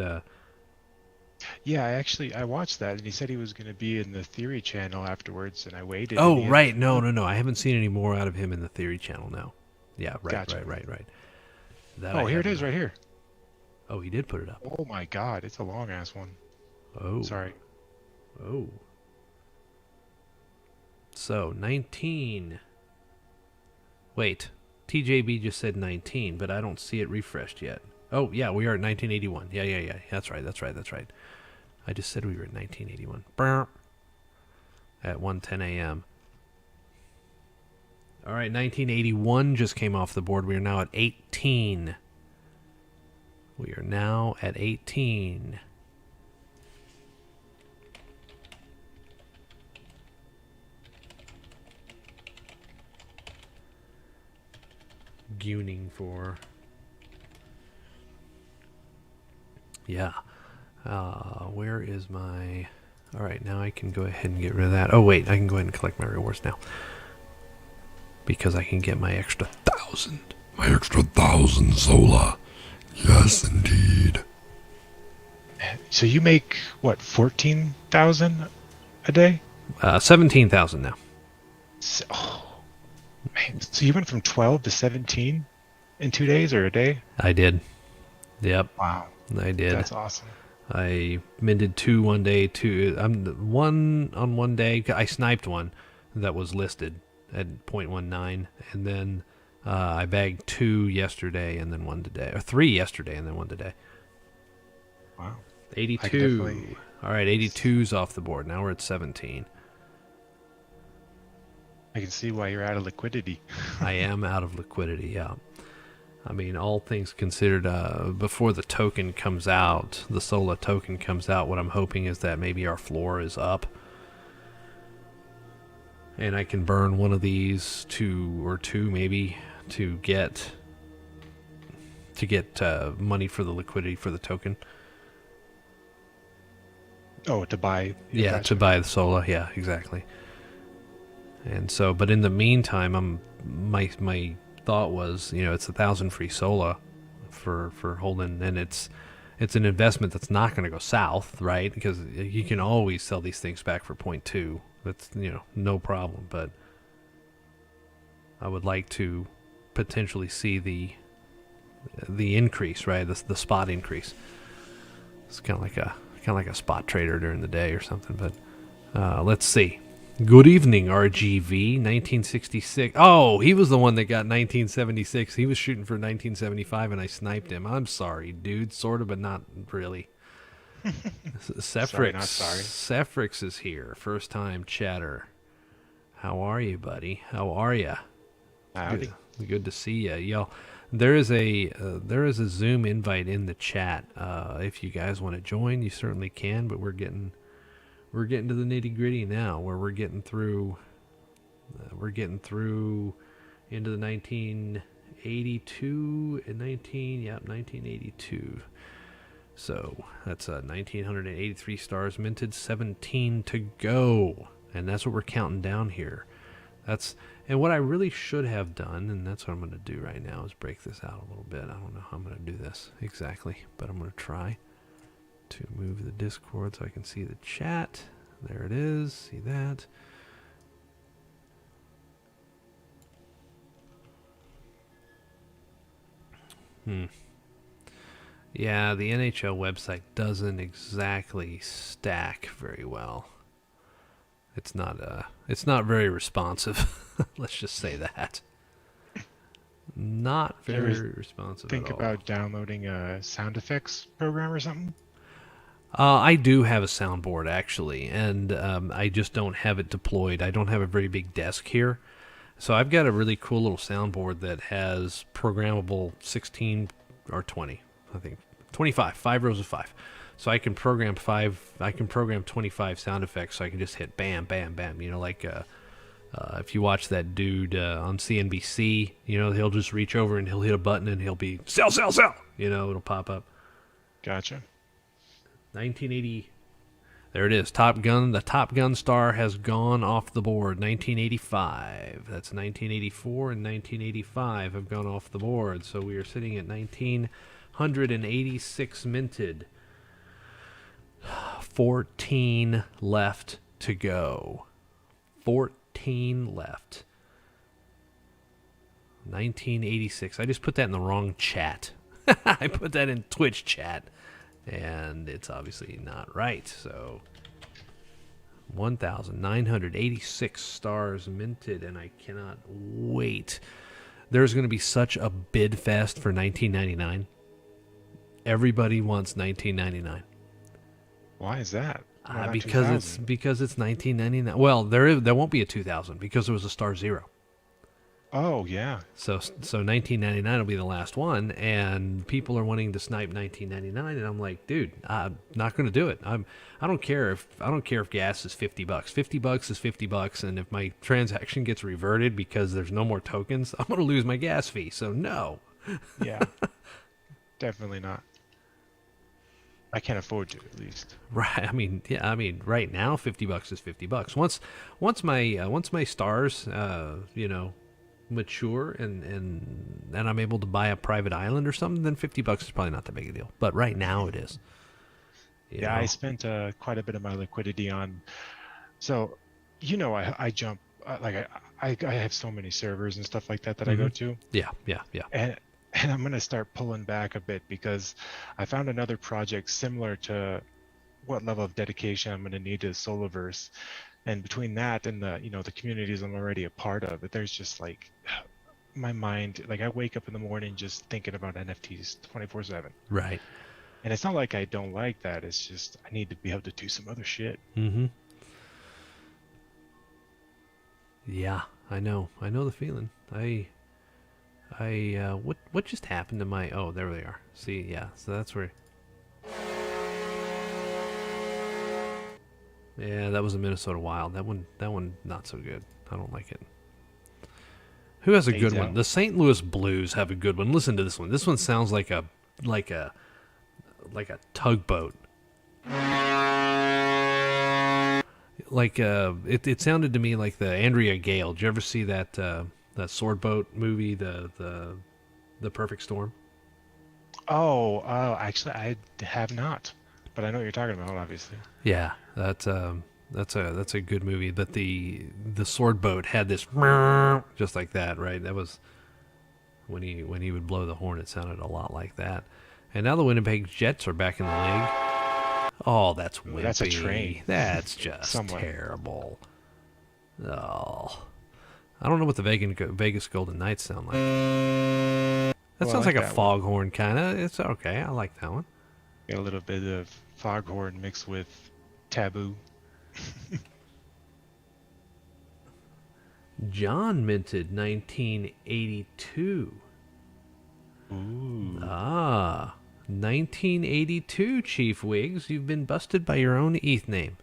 yeah, I watched that, and he said he was going to be in the Theory channel afterwards, and I waited. Oh, right, no, I haven't seen any more out of him in the Theory channel now. Yeah, right, gotcha. right. Here it is, right here. Oh, he did put it up. Oh my God, it's a long ass one. Oh. Sorry. Oh. So, 19. Wait. TJB just said 19, but I don't see it refreshed yet. Oh, yeah, we are at 1981. Yeah. That's right. I just said we were at 1981. At 1:10 a.m. All right, 1981 just came off the board. We are now at 18. We are now at 18. Gooning for. Yeah. Where is my. Alright, now I can go ahead and get rid of that. Oh, wait, I can go ahead and collect my rewards now. Because I can get my extra 1,000. My extra 1,000 Zola. Yes, indeed. So you make, what, 14,000 a day? 17,000 now. Man, so you went from 12 to 17 in 2 days or a day? I did. Yep. Wow. I did. That's awesome. I minted 2 one day, 2. One on one day. I sniped one that was listed at 0.19, and then I bagged 2 yesterday, and then 1 today, or 3 yesterday, and then 1 today. Wow. 82. All right, 82's off the board. Now we're at 17. I can see why you're out of liquidity. I am out of liquidity, yeah. I mean, all things considered, before the token comes out, the Sola token comes out, what I'm hoping is that maybe our floor is up. And I can burn one of these, 2 maybe, to get money for the liquidity for the token. Oh, to buy. Yeah, to buy the Sola. Yeah, exactly. And so, but in the meantime, my thought was, it's 1,000 free Sola for holding, and it's an investment that's not going to go south, right? Because you can always sell these things back for 0.2. That's no problem. But I would like to potentially see the increase, right? The spot increase. It's kind of like a spot trader during the day or something. But let's see. Good evening, RGV, 1966. Oh, he was the one that got 1976. He was shooting for 1975, and I sniped him. I'm sorry, dude. Sort of, but not really. Sorry, not sorry. Sephrix is here. First time chatter. How are you, buddy? How are you? Howdy. Good to see you, y'all. There is a Zoom invite in the chat. If you guys want to join, you certainly can. But we're getting to the nitty gritty now, where we're getting through into the 1982 and 1982. So that's 1,983 stars minted, 17 to go, and that's what we're counting down here. And what I really should have done, and that's what I'm going to do right now, is break this out a little bit. I don't know how I'm going to do this exactly, but I'm going to try to move the Discord so I can see the chat. There it is. See that? Yeah, the NHL website doesn't exactly stack very well. It's not very responsive. Let's just say that. Not very responsive at all. Think about downloading a sound effects program or something? I do have a soundboard, actually, and I just don't have it deployed. I don't have a very big desk here. So I've got a really cool little soundboard that has programmable 16 or 20, I think. 25, 5 rows of 5. So I can program 25 sound effects, so I can just hit bam, bam, bam. You know, like if you watch that dude on CNBC, you know, he'll just reach over and he'll hit a button and he'll be, sell, sell, sell. You know, it'll pop up. Gotcha. 1980. There it is. Top Gun. The Top Gun star has gone off the board. 1985. That's 1984 and 1985 have gone off the board. So we are sitting at 1,986 minted. 14 left to go. 14 left. 1986. I just put that in the wrong chat. I put that in Twitch chat. And it's obviously not right. So 1,986 stars minted, and I cannot wait. There's going to be such a bid fest for 1999. Everybody wants 1999. Why is that? Because it's 1999. Well, there won't be a 2000 because there was a star 0. Oh yeah. So 1999 will be the last one, and people are wanting to snipe 1999, and I'm like, dude, I'm not going to do it. I don't care if gas is $50. $50 is $50, and if my transaction gets reverted because there's no more tokens, I'm going to lose my gas fee. So no. Yeah. Definitely not. I can't afford to, at least. Right. I mean, right now, $50 is $50. Once my stars, mature and I'm able to buy a private island or something, then $50 is probably not that big a deal. But right now, it is. Yeah, I spent quite a bit of my liquidity on. So, I jump I have so many servers and stuff like that I go to. Yeah. And I'm going to start pulling back a bit because I found another project similar to what level of dedication I'm going to need to Solaverse. And between that and the communities I'm already a part of, there's just like my mind, like I wake up in the morning just thinking about NFTs 24/7. Right. And it's not like I don't like that. It's just I need to be able to do some other shit. Mm-hmm. Yeah, I know the feeling. What just happened to my? Oh, there they are. See, yeah. So that's where. Yeah, that was a Minnesota Wild. That one, not so good. I don't like it. Who has a good one? The St. Louis Blues have a good one. Listen to this one. This one sounds like a tugboat. It sounded to me like the Andrea Gale. Did you ever see that sword boat movie, the Perfect Storm? Oh, actually, I have not, but I know what you're talking about, obviously. Yeah, that's a good movie. But the sword boat had this just like that, right? That was when he would blow the horn. It sounded a lot like that. And now the Winnipeg Jets are back in the league. Oh, that's wimpy. That's a train. That's just terrible. Oh, I don't know what the Vegas Golden Knights sound like. That Well, I sounds like a that one. foghorn kind of. It's okay. I like that one. Got a little bit of foghorn mixed with taboo. John minted 1982. Ooh. Ah, 1982, Chief Wiggs. You've been busted by your own ETH name.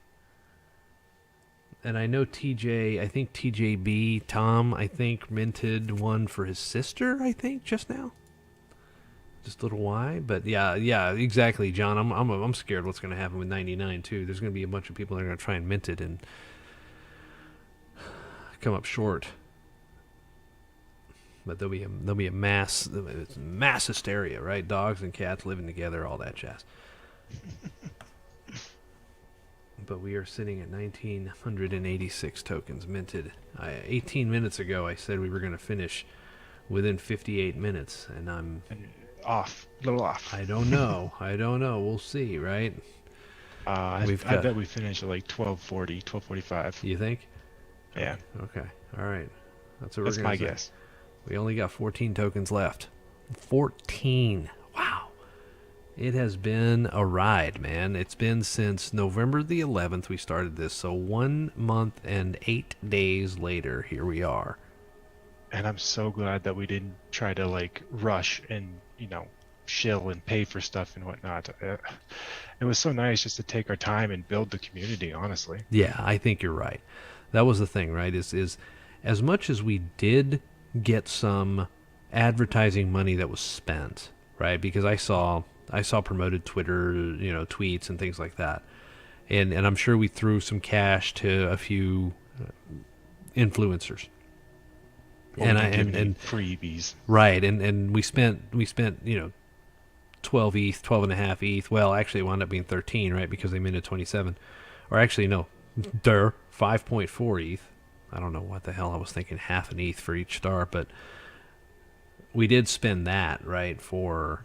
And I know TJ, I think TJB, Tom, I think, minted one for his sister, I think, just now. Just a little why, but yeah, exactly, John. I'm scared what's going to happen with 99 too. There's going to be a bunch of people that are going to try and mint it and come up short. But there'll be a mass hysteria, right? Dogs and cats living together, all that jazz. But we are sitting at 1,986 tokens minted. 18 minutes ago, I said we were going to finish within 58 minutes, and I'm And a little off. I don't know. We'll see, right? I bet we finish at like 12:40, 12:45. You think? Yeah, Okay. All right. That's what that's we're my going to say. guess. We only got 14 tokens left. 14. Wow. It has been a ride, man. It's been since November the 11th we started this. So 1 month and 8 days later, here we are. And I'm so glad that we didn't try to like rush and shill and pay for stuff and whatnot. It was so nice just to take our time and build the community. Honestly. Yeah, I think you're right. That was the thing, right? Is as much as we did get some advertising money that was spent, right? Because I saw promoted Twitter, tweets and things like that, and I'm sure we threw some cash to a few influencers. Well, and freebies. Right, and we spent 12 ETH, 12 and a half ETH. Well, actually, it wound up being 13, right? Because they minted 27, or actually no, 5.4 ETH. I don't know what the hell I was thinking, half an ETH for each star, but we did spend that, right, for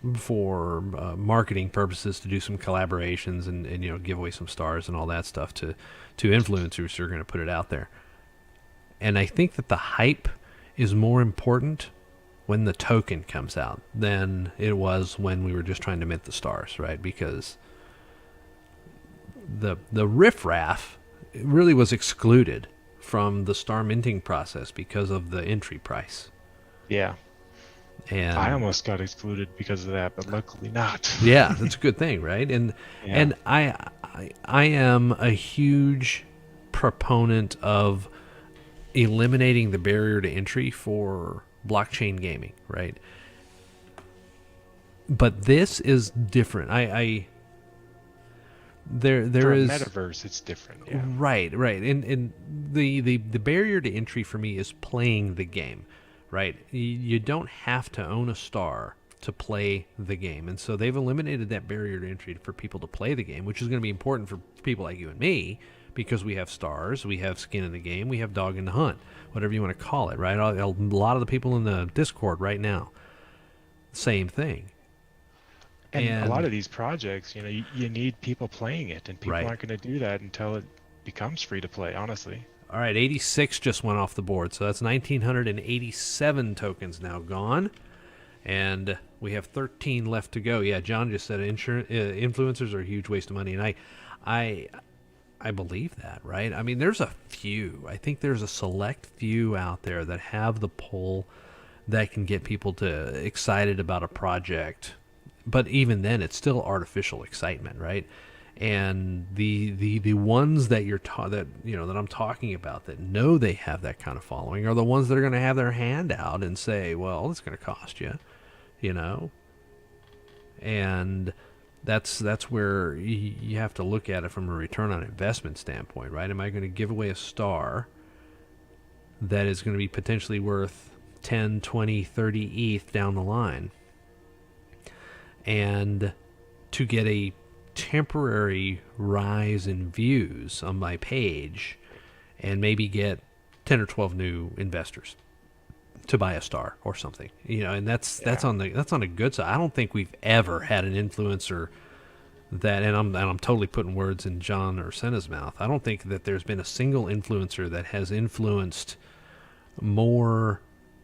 marketing purposes, to do some collaborations and give away some stars and all that stuff to influencers who are going to put it out there. And I think that the hype is more important when the token comes out than it was when we were just trying to mint the stars, right? Because the riffraff really was excluded from the star minting process because of the entry price. Yeah. And I almost got excluded because of that, but luckily not. yeah, that's a good thing, right? And Yeah. and I am a huge proponent of eliminating the barrier to entry for blockchain gaming, right? But this is different. There For a is metaverse, it's different. Yeah. right, and the barrier to entry for me is playing the game, right? You don't have to own a star to play the game, and so they've eliminated that barrier to entry for people to play the game, which is going to be important for people like you and me, because we have stars, we have skin in the game, we have dog in the hunt, whatever you want to call it, right? A lot of the people in the Discord right now, same thing. And a lot of these projects, you need people playing it, and people Right. aren't going to do that until it becomes free to play, honestly. All right, 86 just went off the board, so that's 1,987 tokens now gone, and we have 13 left to go. Yeah, John just said influencers are a huge waste of money, and I believe that, right? I mean, there's a few. I think there's a select few out there that have the pull that can get people excited about a project. But even then, it's still artificial excitement, right? And the ones that that I'm talking about that know they have that kind of following are the ones that are going to have their hand out and say, well, it's going to cost you, and that's where you have to look at it from a return on investment standpoint, right? Am I going to give away a star that is going to be potentially worth 10, 20, 30 ETH down the line, and to get a temporary rise in views on my page and maybe get 10 or 12 new investors to buy a star or something, and that's on the good side. I don't think we've ever had an influencer that, and I'm totally putting words in John Ursena's mouth. I don't think that there's been a single influencer that has influenced more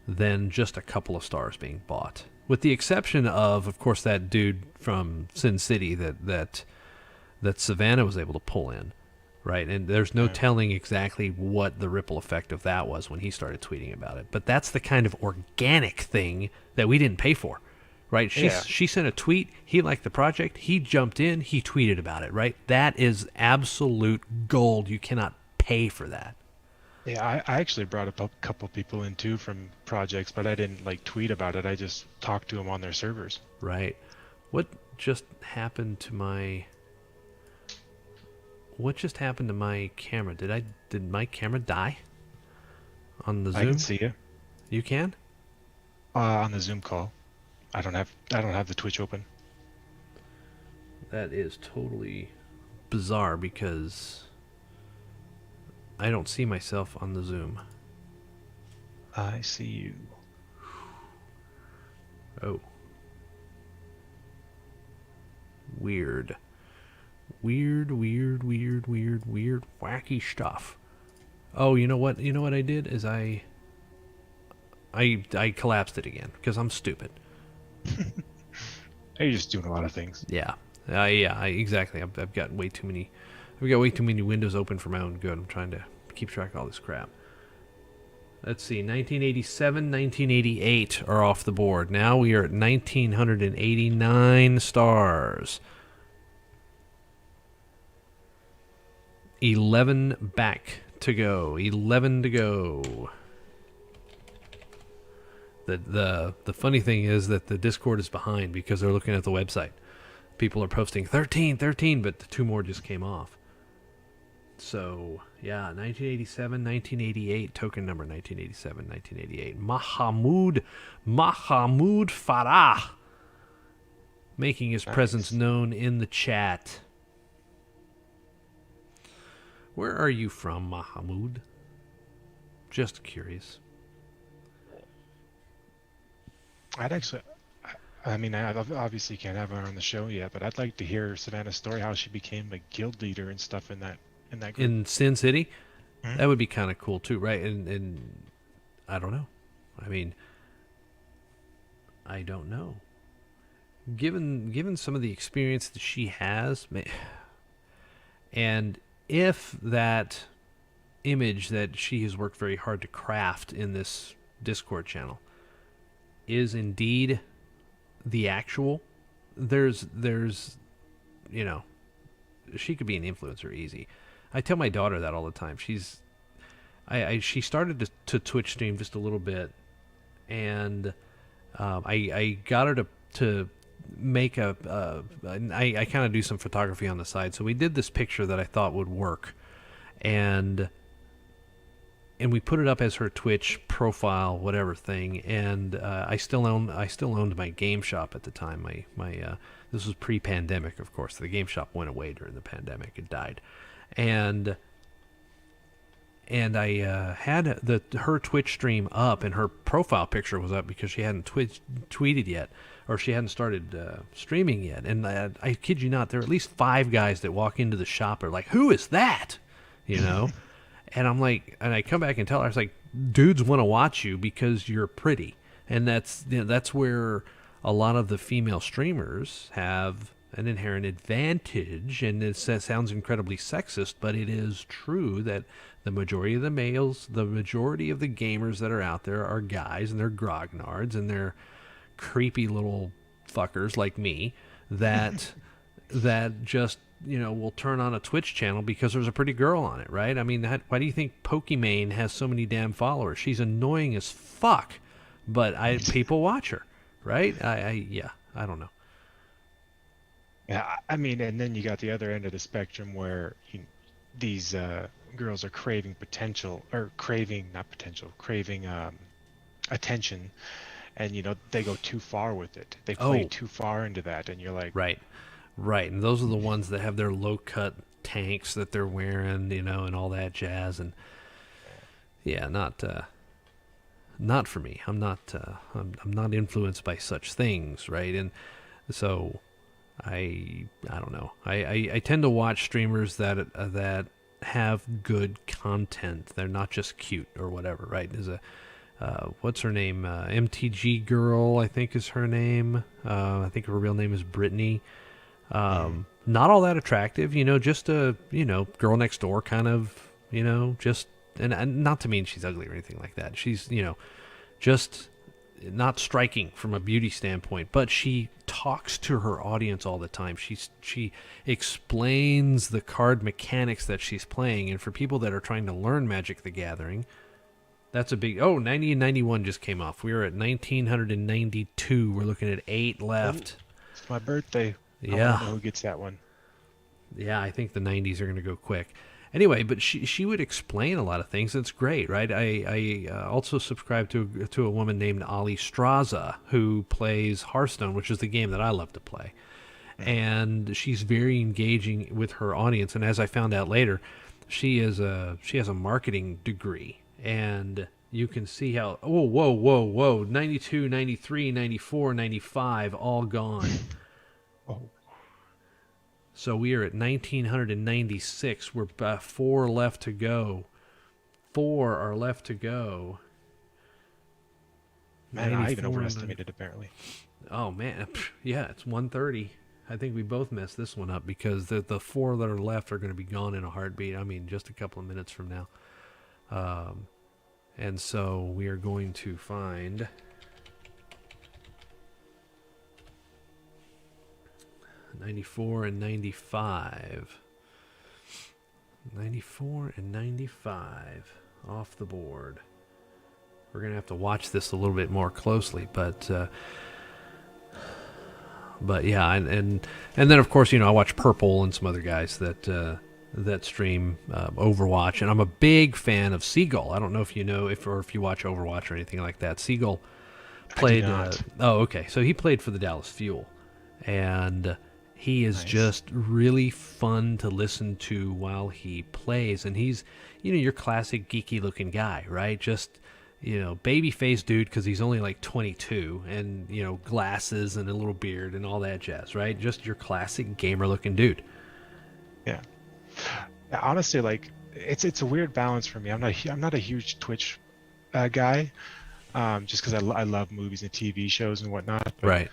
than just a couple of stars being bought, with the exception of course, that dude from Sin City that Savannah was able to pull in, right? And there's no telling exactly what the ripple effect of that was when he started tweeting about it. But that's the kind of organic thing that we didn't pay for, right? She sent a tweet. He liked the project. He jumped in. He tweeted about it, right? That is absolute gold. You cannot pay for that. Yeah, I actually brought a couple people in too from projects, but I didn't like tweet about it. I just talked to them on their servers. Right. What just happened to my camera? Did my camera die on the Zoom? I can see you. You can? On the Zoom call. I don't have the Twitch open. That is totally bizarre because I don't see myself on the Zoom. I see you. Oh. Weird, wacky stuff. Oh, you know what? You know what I did is I collapsed it again because I'm stupid. You're just doing a lot of things. Yeah. Exactly. I've got way too many. I've got way too many windows open for my own good. I'm trying to keep track of all this crap. Let's see. 1987, 1988 are off the board. Now we are at 1,989 stars. 11 back to go. 11 to go. The funny thing is that the Discord is behind because they're looking at the website. People are posting 13, but the two more just came off. So, yeah, 1987, 1988, token number 1987, 1988. Mahamoud Farah, making his presence known in the chat. Where are you from, Mahamoud? Just curious. I obviously can't have her on the show yet, but I'd like to hear Savannah's story, how she became a guild leader and stuff in that group. In Sin City? Mm-hmm. That would be kind of cool too, right? And I don't know. I mean, I don't know. Given some of the experience that she has, and if that image that she has worked very hard to craft in this Discord channel is indeed the actual, there's you know, she could be an influencer easy. I tell my daughter that all the time. She started to Twitch stream just a little bit, and I got her to make I kind of do some photography on the side. So we did this picture that I thought would work, and we put it up as her Twitch profile, whatever thing. And I still owned my game shop at the time. My this was pre-pandemic, of course. The game shop went away during the pandemic. It died. And I had her Twitch stream up, and her profile picture was up because she hadn't tweeted yet, or she hadn't started streaming yet. And I kid you not, there are at least 5 guys that walk into the shop are like, "Who is that?" You know. And I'm like, and I come back and tell her, I was like, dudes want to watch you because you're pretty. And that's where a lot of the female streamers have an inherent advantage. And it sounds incredibly sexist, but it is true that the majority of the males, the majority of the gamers that are out there are guys, and they're grognards, and they're creepy little fuckers like me that just, will turn on a Twitch channel because there's a pretty girl on it, right? I mean, why do you think Pokimane has so many damn followers? She's annoying as fuck, but people watch her, right? I don't know. Yeah, I mean, and then you got the other end of the spectrum where these girls are craving attention, and they go too far with it. They play too far into that, and you're like, Right, and those are the ones that have their low-cut tanks that they're wearing, and all that jazz. And yeah, not for me. I'm not influenced by such things, right? And so I don't know. I tend to watch streamers that have good content. They're not just cute or whatever, right? There's a what's her name? MTG Girl, I think is her name. I think her real name is Brittany. Not all that attractive, just a girl next door kind of, just and not to mean she's ugly or anything like that. She's just not striking from a beauty standpoint, but she talks to her audience all the time. She explains the card mechanics that she's playing, and for people that are trying to learn Magic the Gathering, that's a big... 90 and 91 just came off. We were at 1992. We're looking at 8 left. It's my birthday. Yeah. I want to know who gets that one. Yeah, I think the 90s are going to go quick. Anyway, but she would explain a lot of things. It's great, right? I also subscribe to a woman named Ali Straza who plays Hearthstone, which is the game that I love to play. And she's very engaging with her audience. And as I found out later, she has a marketing degree. And you can see how, whoa, 92, 93, 94, 95, all gone. Oh. So we are at 1996. We're 4 left to go. 4 are left to go. Man, I even overestimated, apparently. Oh, man. Yeah, it's 1:30. I think we both messed this one up because the 4 that are left are going to be gone in a heartbeat. I mean, just a couple of minutes from now. And so we are going to find... 94 and 95. 94 and 95 off the board. We're going to have to watch this a little bit more closely, but yeah, and then of course, I watch Purple and some other guys that stream Overwatch, and I'm a big fan of Seagull. I don't know if you know if you watch Overwatch or anything like that. Seagull played okay. So he played for the Dallas Fuel, and he is just really fun to listen to while he plays. And he's, your classic geeky looking guy, right? Just, baby face dude because he's only like 22 and, glasses and a little beard and all that jazz, right? Just your classic gamer looking dude. Yeah. Honestly, like it's a weird balance for me. I'm not a huge Twitch guy, just because I love movies and TV shows and whatnot. But, right.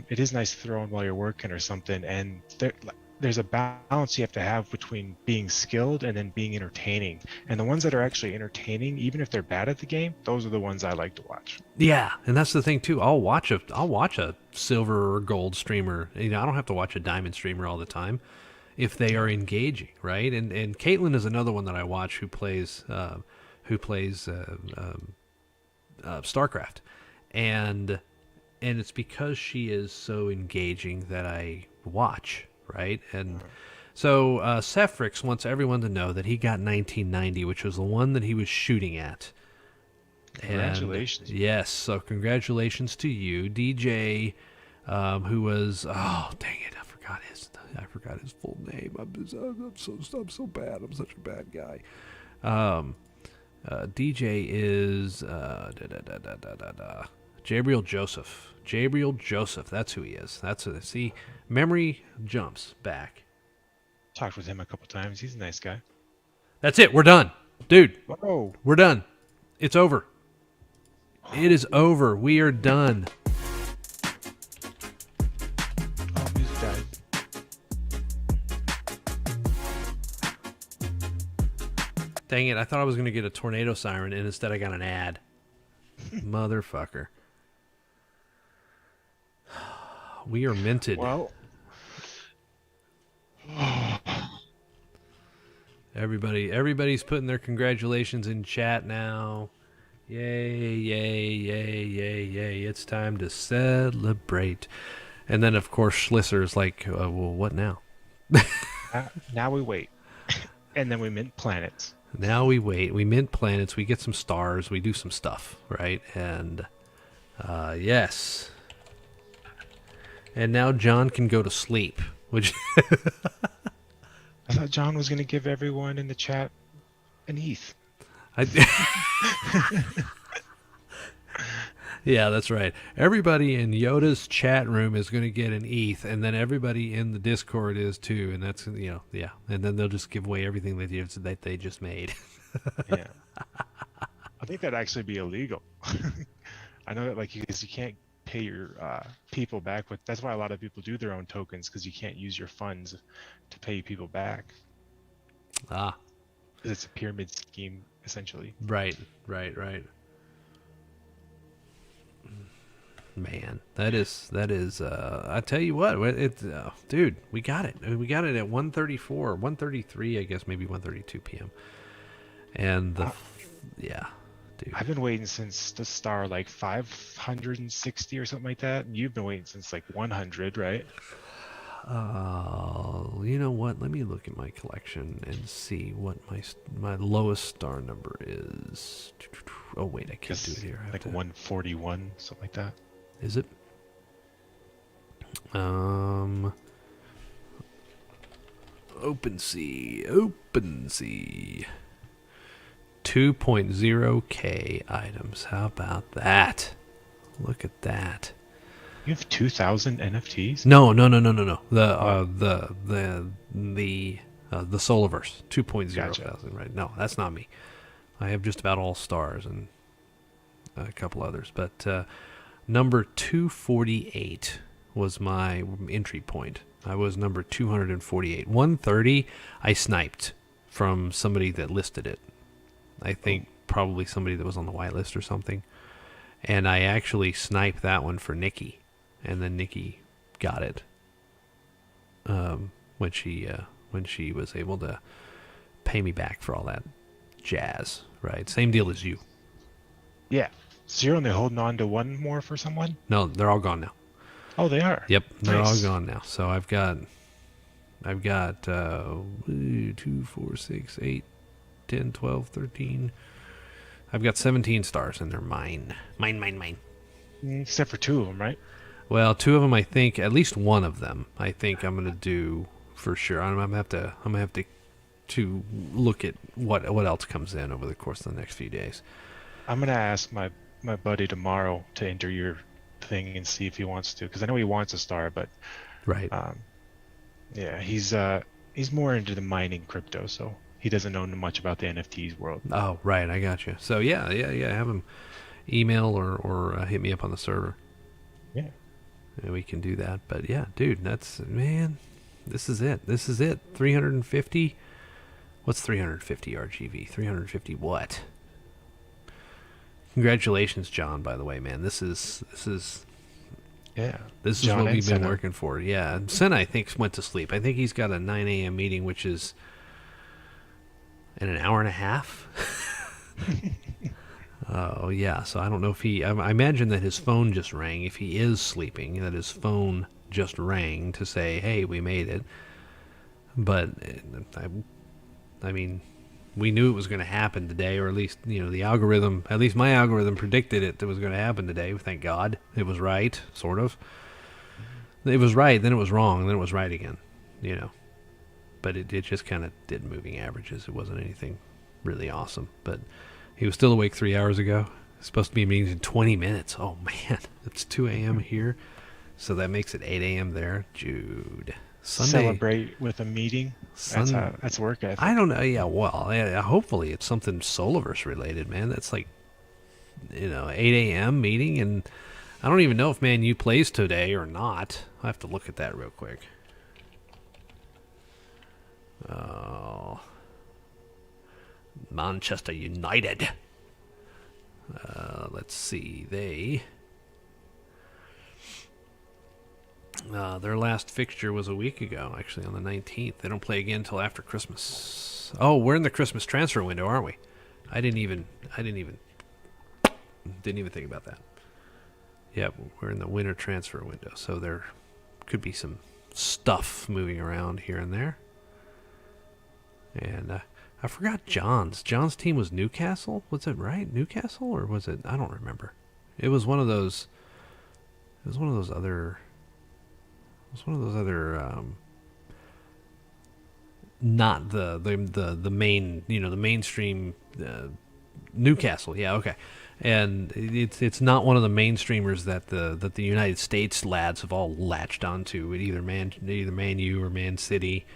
It is nice to throw in while you're working or something, and there's a balance you have to have between being skilled and then being entertaining. And the ones that are actually entertaining, even if they're bad at the game, those are the ones I like to watch. Yeah, and that's the thing too. I'll watch a silver or gold streamer. I don't have to watch a diamond streamer all the time if they are engaging, right? And Caitlin is another one that I watch who plays StarCraft, and it's because she is so engaging that I watch, right? And so Sephrix wants everyone to know that he got 1990, which was the one that he was shooting at. Congratulations. And, yes, so congratulations to you, DJ, who was, oh, dang it, I forgot his full name. I'm so bad. I'm such a bad guy. DJ is Jabriel Joseph. Jabriel Joseph. That's who he is. See, memory jumps back. Talked with him a couple times. He's a nice guy. That's it. We're done, dude. Whoa. We're done. It's over. It is over. We are done. Oh, music died. Dang it, I thought I was going to get a tornado siren, and instead I got an ad. Motherfucker. We are minted. Well. Everybody's putting their congratulations in chat now. Yay, yay, yay, yay, yay. It's time to celebrate. And then, of course, Schlisser's like, well, what now? Now we wait. And then we mint planets. Now we wait. We mint planets. We get some stars. We do some stuff, right? And, yes. And now John can go to sleep, which... I thought John was going to give everyone in the chat an ETH. Yeah, that's right. Everybody in Yoda's chat room is going to get an ETH, and then everybody in the Discord is too, and that's, yeah. And then they'll just give away everything that they just made. Yeah. I think that'd actually be illegal. I know that, like, because you can't pay your people back with. That's why a lot of people do their own tokens, because you can't use your funds to pay people back. Ah, 'Cause it's a pyramid scheme, essentially. right. Man, that is. I tell you what, dude, we got it. We got it at 1:34, 1:33, I guess, maybe 1:32 p.m. And yeah, dude. I've been waiting since the star like 560 or something like that. And you've been waiting since like 100, right? You know what? Let me look at my collection and see what my lowest star number is. Oh wait, I can't do it here. Like 141, something like that. Is it? OpenSea. 2.0K items. How about that? Look at that. You have 2,000 NFTs? No. The Solaverse 2.0 Gotcha. thousand, right? No, that's not me. I have just about all stars and a couple others, but number 248 was my entry point. I was number 248. 130 I sniped from somebody that listed it. I think probably somebody that was on the whitelist or something. And I actually sniped that one for Nikki. And then Nikki got it when she was able to pay me back for all that jazz, right? Same deal as you. Yeah. So you're only holding on to one more for someone? No, they're all gone now. Oh, they are? Yep, they're Nice. all gone now. So I've got 2, 4, 6, 8, 10, 12, 13. I've got 17 stars and they're mine. Mine. Except for 2 of them, right? Well, 2 of them, I think, at least one of them, I think I'm gonna do for sure. I'm gonna have to look at what else comes in over the course of the next few days. I'm going to ask my buddy tomorrow to enter your thing and see if he wants to, because I know he wants a star, but Right. yeah, he's more into the mining crypto, so he doesn't know much about the NFTs world. Oh, right. I got you. So yeah. Have him email or hit me up on the server. Yeah. And we can do that. But yeah, dude, this is it. 350. What's 350 RGV? 350 what? Congratulations, John, by the way, man. This is Yeah. This is John what and we've been Senna. working for. Yeah. And Senna, I think, went to sleep. I think he's got a 9 a.m. meeting, which is in an hour and a half. Oh, yeah. So I don't know if I imagine that his phone just rang. If he is sleeping, that his phone just rang to say, hey, we made it. But, I mean, we knew it was going to happen today, or at least, the algorithm, at least my algorithm predicted it was going to happen today. Thank God. It was right, sort of. It was right, then it was wrong, then it was right again, But it just kind of did moving averages. It wasn't anything really awesome. But he was still awake 3 hours ago. It's supposed to be meetings in 20 minutes. Oh, man. It's 2 a.m. here. So that makes it 8 a.m. there. Jude. Sunday. Celebrate with a meeting. That's work ethic. I don't know. Yeah, well, hopefully it's something Solaverse related, man. That's like, 8 a.m. meeting, and I don't even know if Man U plays today or not. I have to look at that real quick. Oh, Manchester United. Let's see. Their last fixture was a week ago, actually, on the 19th. They don't play again until after Christmas. Oh, we're in the Christmas transfer window, aren't we? I didn't even think about that. Yeah, we're in the winter transfer window, so there could be some stuff moving around here and there. And I forgot John's. John's team was Newcastle. Was it right? Newcastle, or was it? I don't remember. It was one of those. It was one of those other. Not the main, the mainstream Newcastle. Yeah, okay. And it's not one of the mainstreamers that the United States lads have all latched onto. Either Man U or Man City,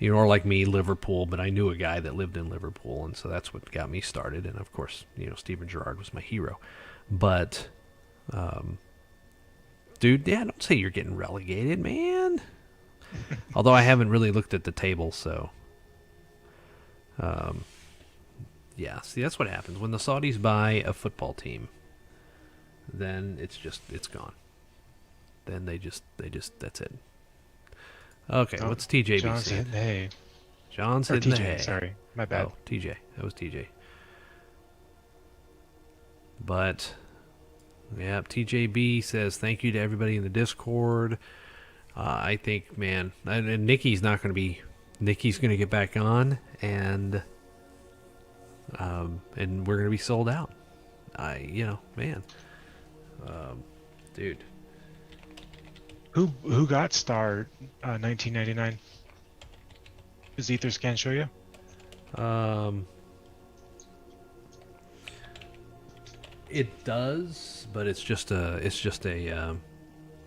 or like me, Liverpool. But I knew a guy that lived in Liverpool, and so that's what got me started. And of course, Steven Gerrard was my hero. But, dude, yeah, don't say you're getting relegated, man. Although I haven't really looked at the table, so. Yeah, see, that's what happens when the Saudis buy a football team. Then it's gone. Then they just that's it. Okay, what's TJ? John's hitting the hay. John's hitting the hay. Sorry, my bad. Oh, TJ, that was TJ. But yeah, TJB says thank you to everybody in the Discord. I think, man, and Nikki's not going to be. Nikki's going to get back on, and we're going to be sold out. Man, dude. Who got Star 1999? Does Etherscan show you? It does, but it's just a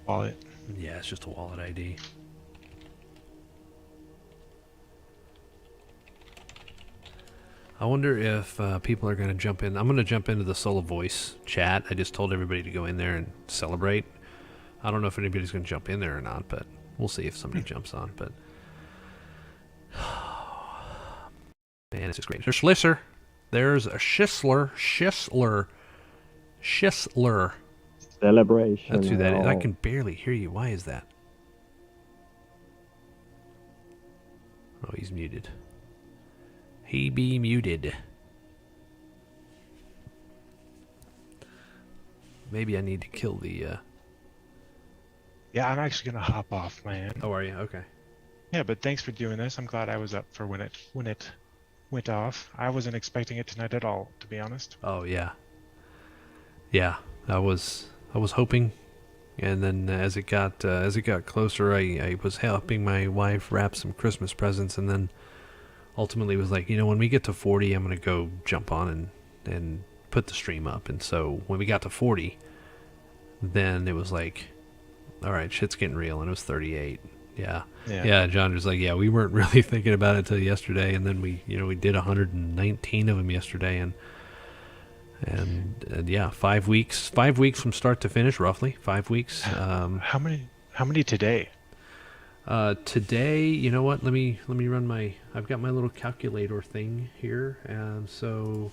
Wallet. Yeah, it's just a wallet ID. I wonder if people are going to jump in. I'm going to jump into the Solaverse chat. I just told everybody to go in there and celebrate. I don't know if anybody's going to jump in there or not, but we'll see if somebody jumps on. But man, it's just great. There's Schlisser. There's a Schisler. Celebration. That's who that is. I can barely hear you. Why is that? Oh, he's muted. He be muted. Maybe I need to kill the... Yeah, I'm actually going to hop off, man. Oh, are you? Okay. Yeah, but thanks for doing this. I'm glad I was up for when it went off. I wasn't expecting it tonight at all, to be honest. Oh, yeah. Yeah, I was hoping, and then as it got closer, I was helping my wife wrap some Christmas presents, and then ultimately was like, when we get to 40, I'm going to go jump on and put the stream up. And so when we got to 40, then it was like, all right, shit's getting real. And it was 38. Yeah. John was like, yeah, we weren't really thinking about it till yesterday. And then we did 119 of them yesterday. And yeah, 5 weeks from start to finish, roughly 5 weeks. How many today? Today, you know what? Let me run I've got my little calculator thing here. So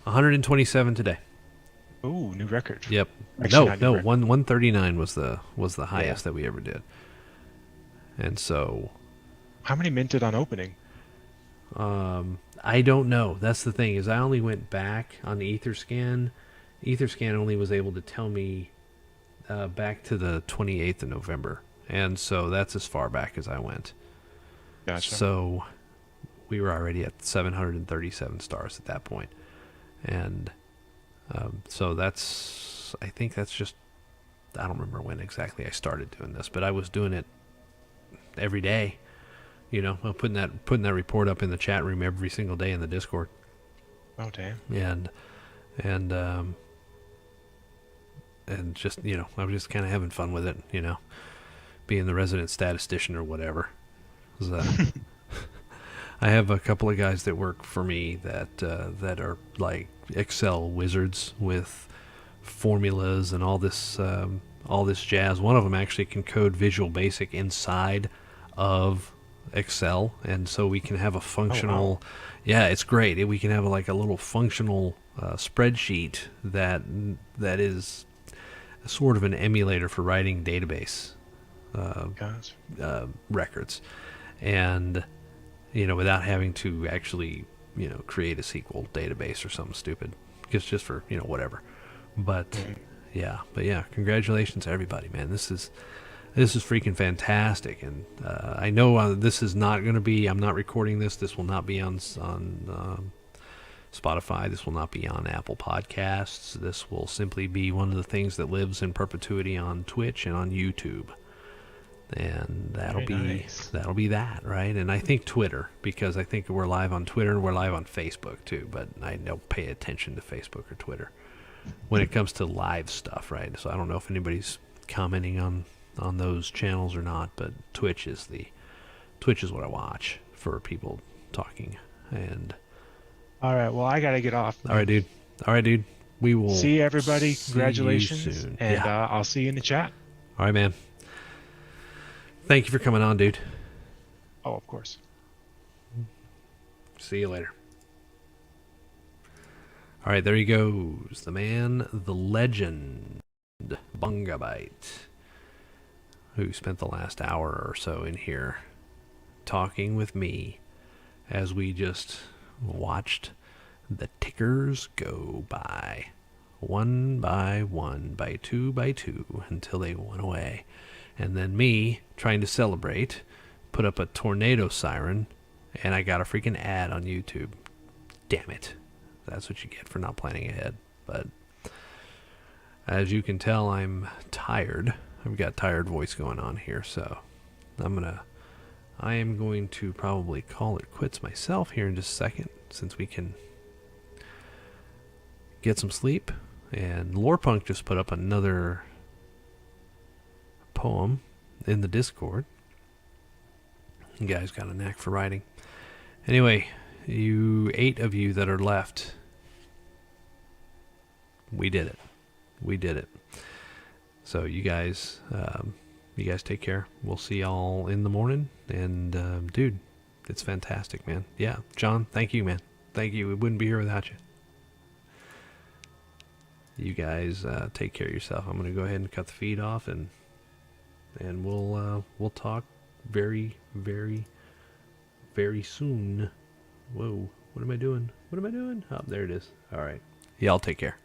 127 today. Ooh, new record. Yep. Actually, No, 139 was the highest that we ever did. And so how many minted on opening? I don't know. That's the thing, is I only went back on the Etherscan. Etherscan only was able to tell me back to the 28th of November. And so that's as far back as I went. Gotcha. So we were already at 737 stars at that point. And so I think that's just, I don't remember when exactly I started doing this, but I was doing it every day. I'm putting that report up in the chat room every single day in the Discord. Oh, damn. And just, I was just kind of having fun with it, being the resident statistician or whatever. I have a couple of guys that work for me that are like Excel wizards with formulas and all this jazz. One of them actually can code Visual Basic inside of Excel, and so we can have a functional. Oh, wow. Yeah, it's great. We can have a little functional spreadsheet that is sort of an emulator for writing database records, and without having to actually create a SQL database or something stupid, just for whatever. But yeah, congratulations to everybody, man. This is freaking fantastic, and I know this is not going to be. I'm not recording this. This will not be on Spotify. This will not be on Apple Podcasts. This will simply be one of the things that lives in perpetuity on Twitch and on YouTube. And Very nice. that'll be that, right? And I think Twitter, because I think we're live on Twitter and we're live on Facebook too, but I don't pay attention to Facebook or Twitter when it comes to live stuff, right? So I don't know if anybody's commenting on those channels or not, but Twitch is what I watch for people talking. And All right. Well, I gotta get off. all right, dude. We will See everybody. see you Congratulations. soon. And Yeah. I'll see you in the chat. All right, man. Thank you for coming on, dude. Oh, of course. See you later. All right, there he goes. The man, the legend, Bungabite, who spent the last hour or so in here talking with me as we just watched the tickers go by. One by one, by two, until they went away. And then me, trying to celebrate, put up a tornado siren, and I got a freaking ad on YouTube. Damn it. That's what you get for not planning ahead. But as you can tell, I'm tired. I've got tired voice going on here, so I am going to probably call it quits myself here in just a second, since we can get some sleep. And Lorepunk just put up another poem in the Discord. You guys got a knack for writing. Anyway, you 8 of you that are left, we did it. So you guys take care. We'll see y'all in the morning. And dude, it's fantastic, man. Yeah, John, thank you, man. Thank you. We wouldn't be here without you. You guys take care of yourself. I'm gonna go ahead and cut the feed off, and we'll talk very, very, very soon. Whoa, what am I doing? Oh, there it is. All right. Y'all take care.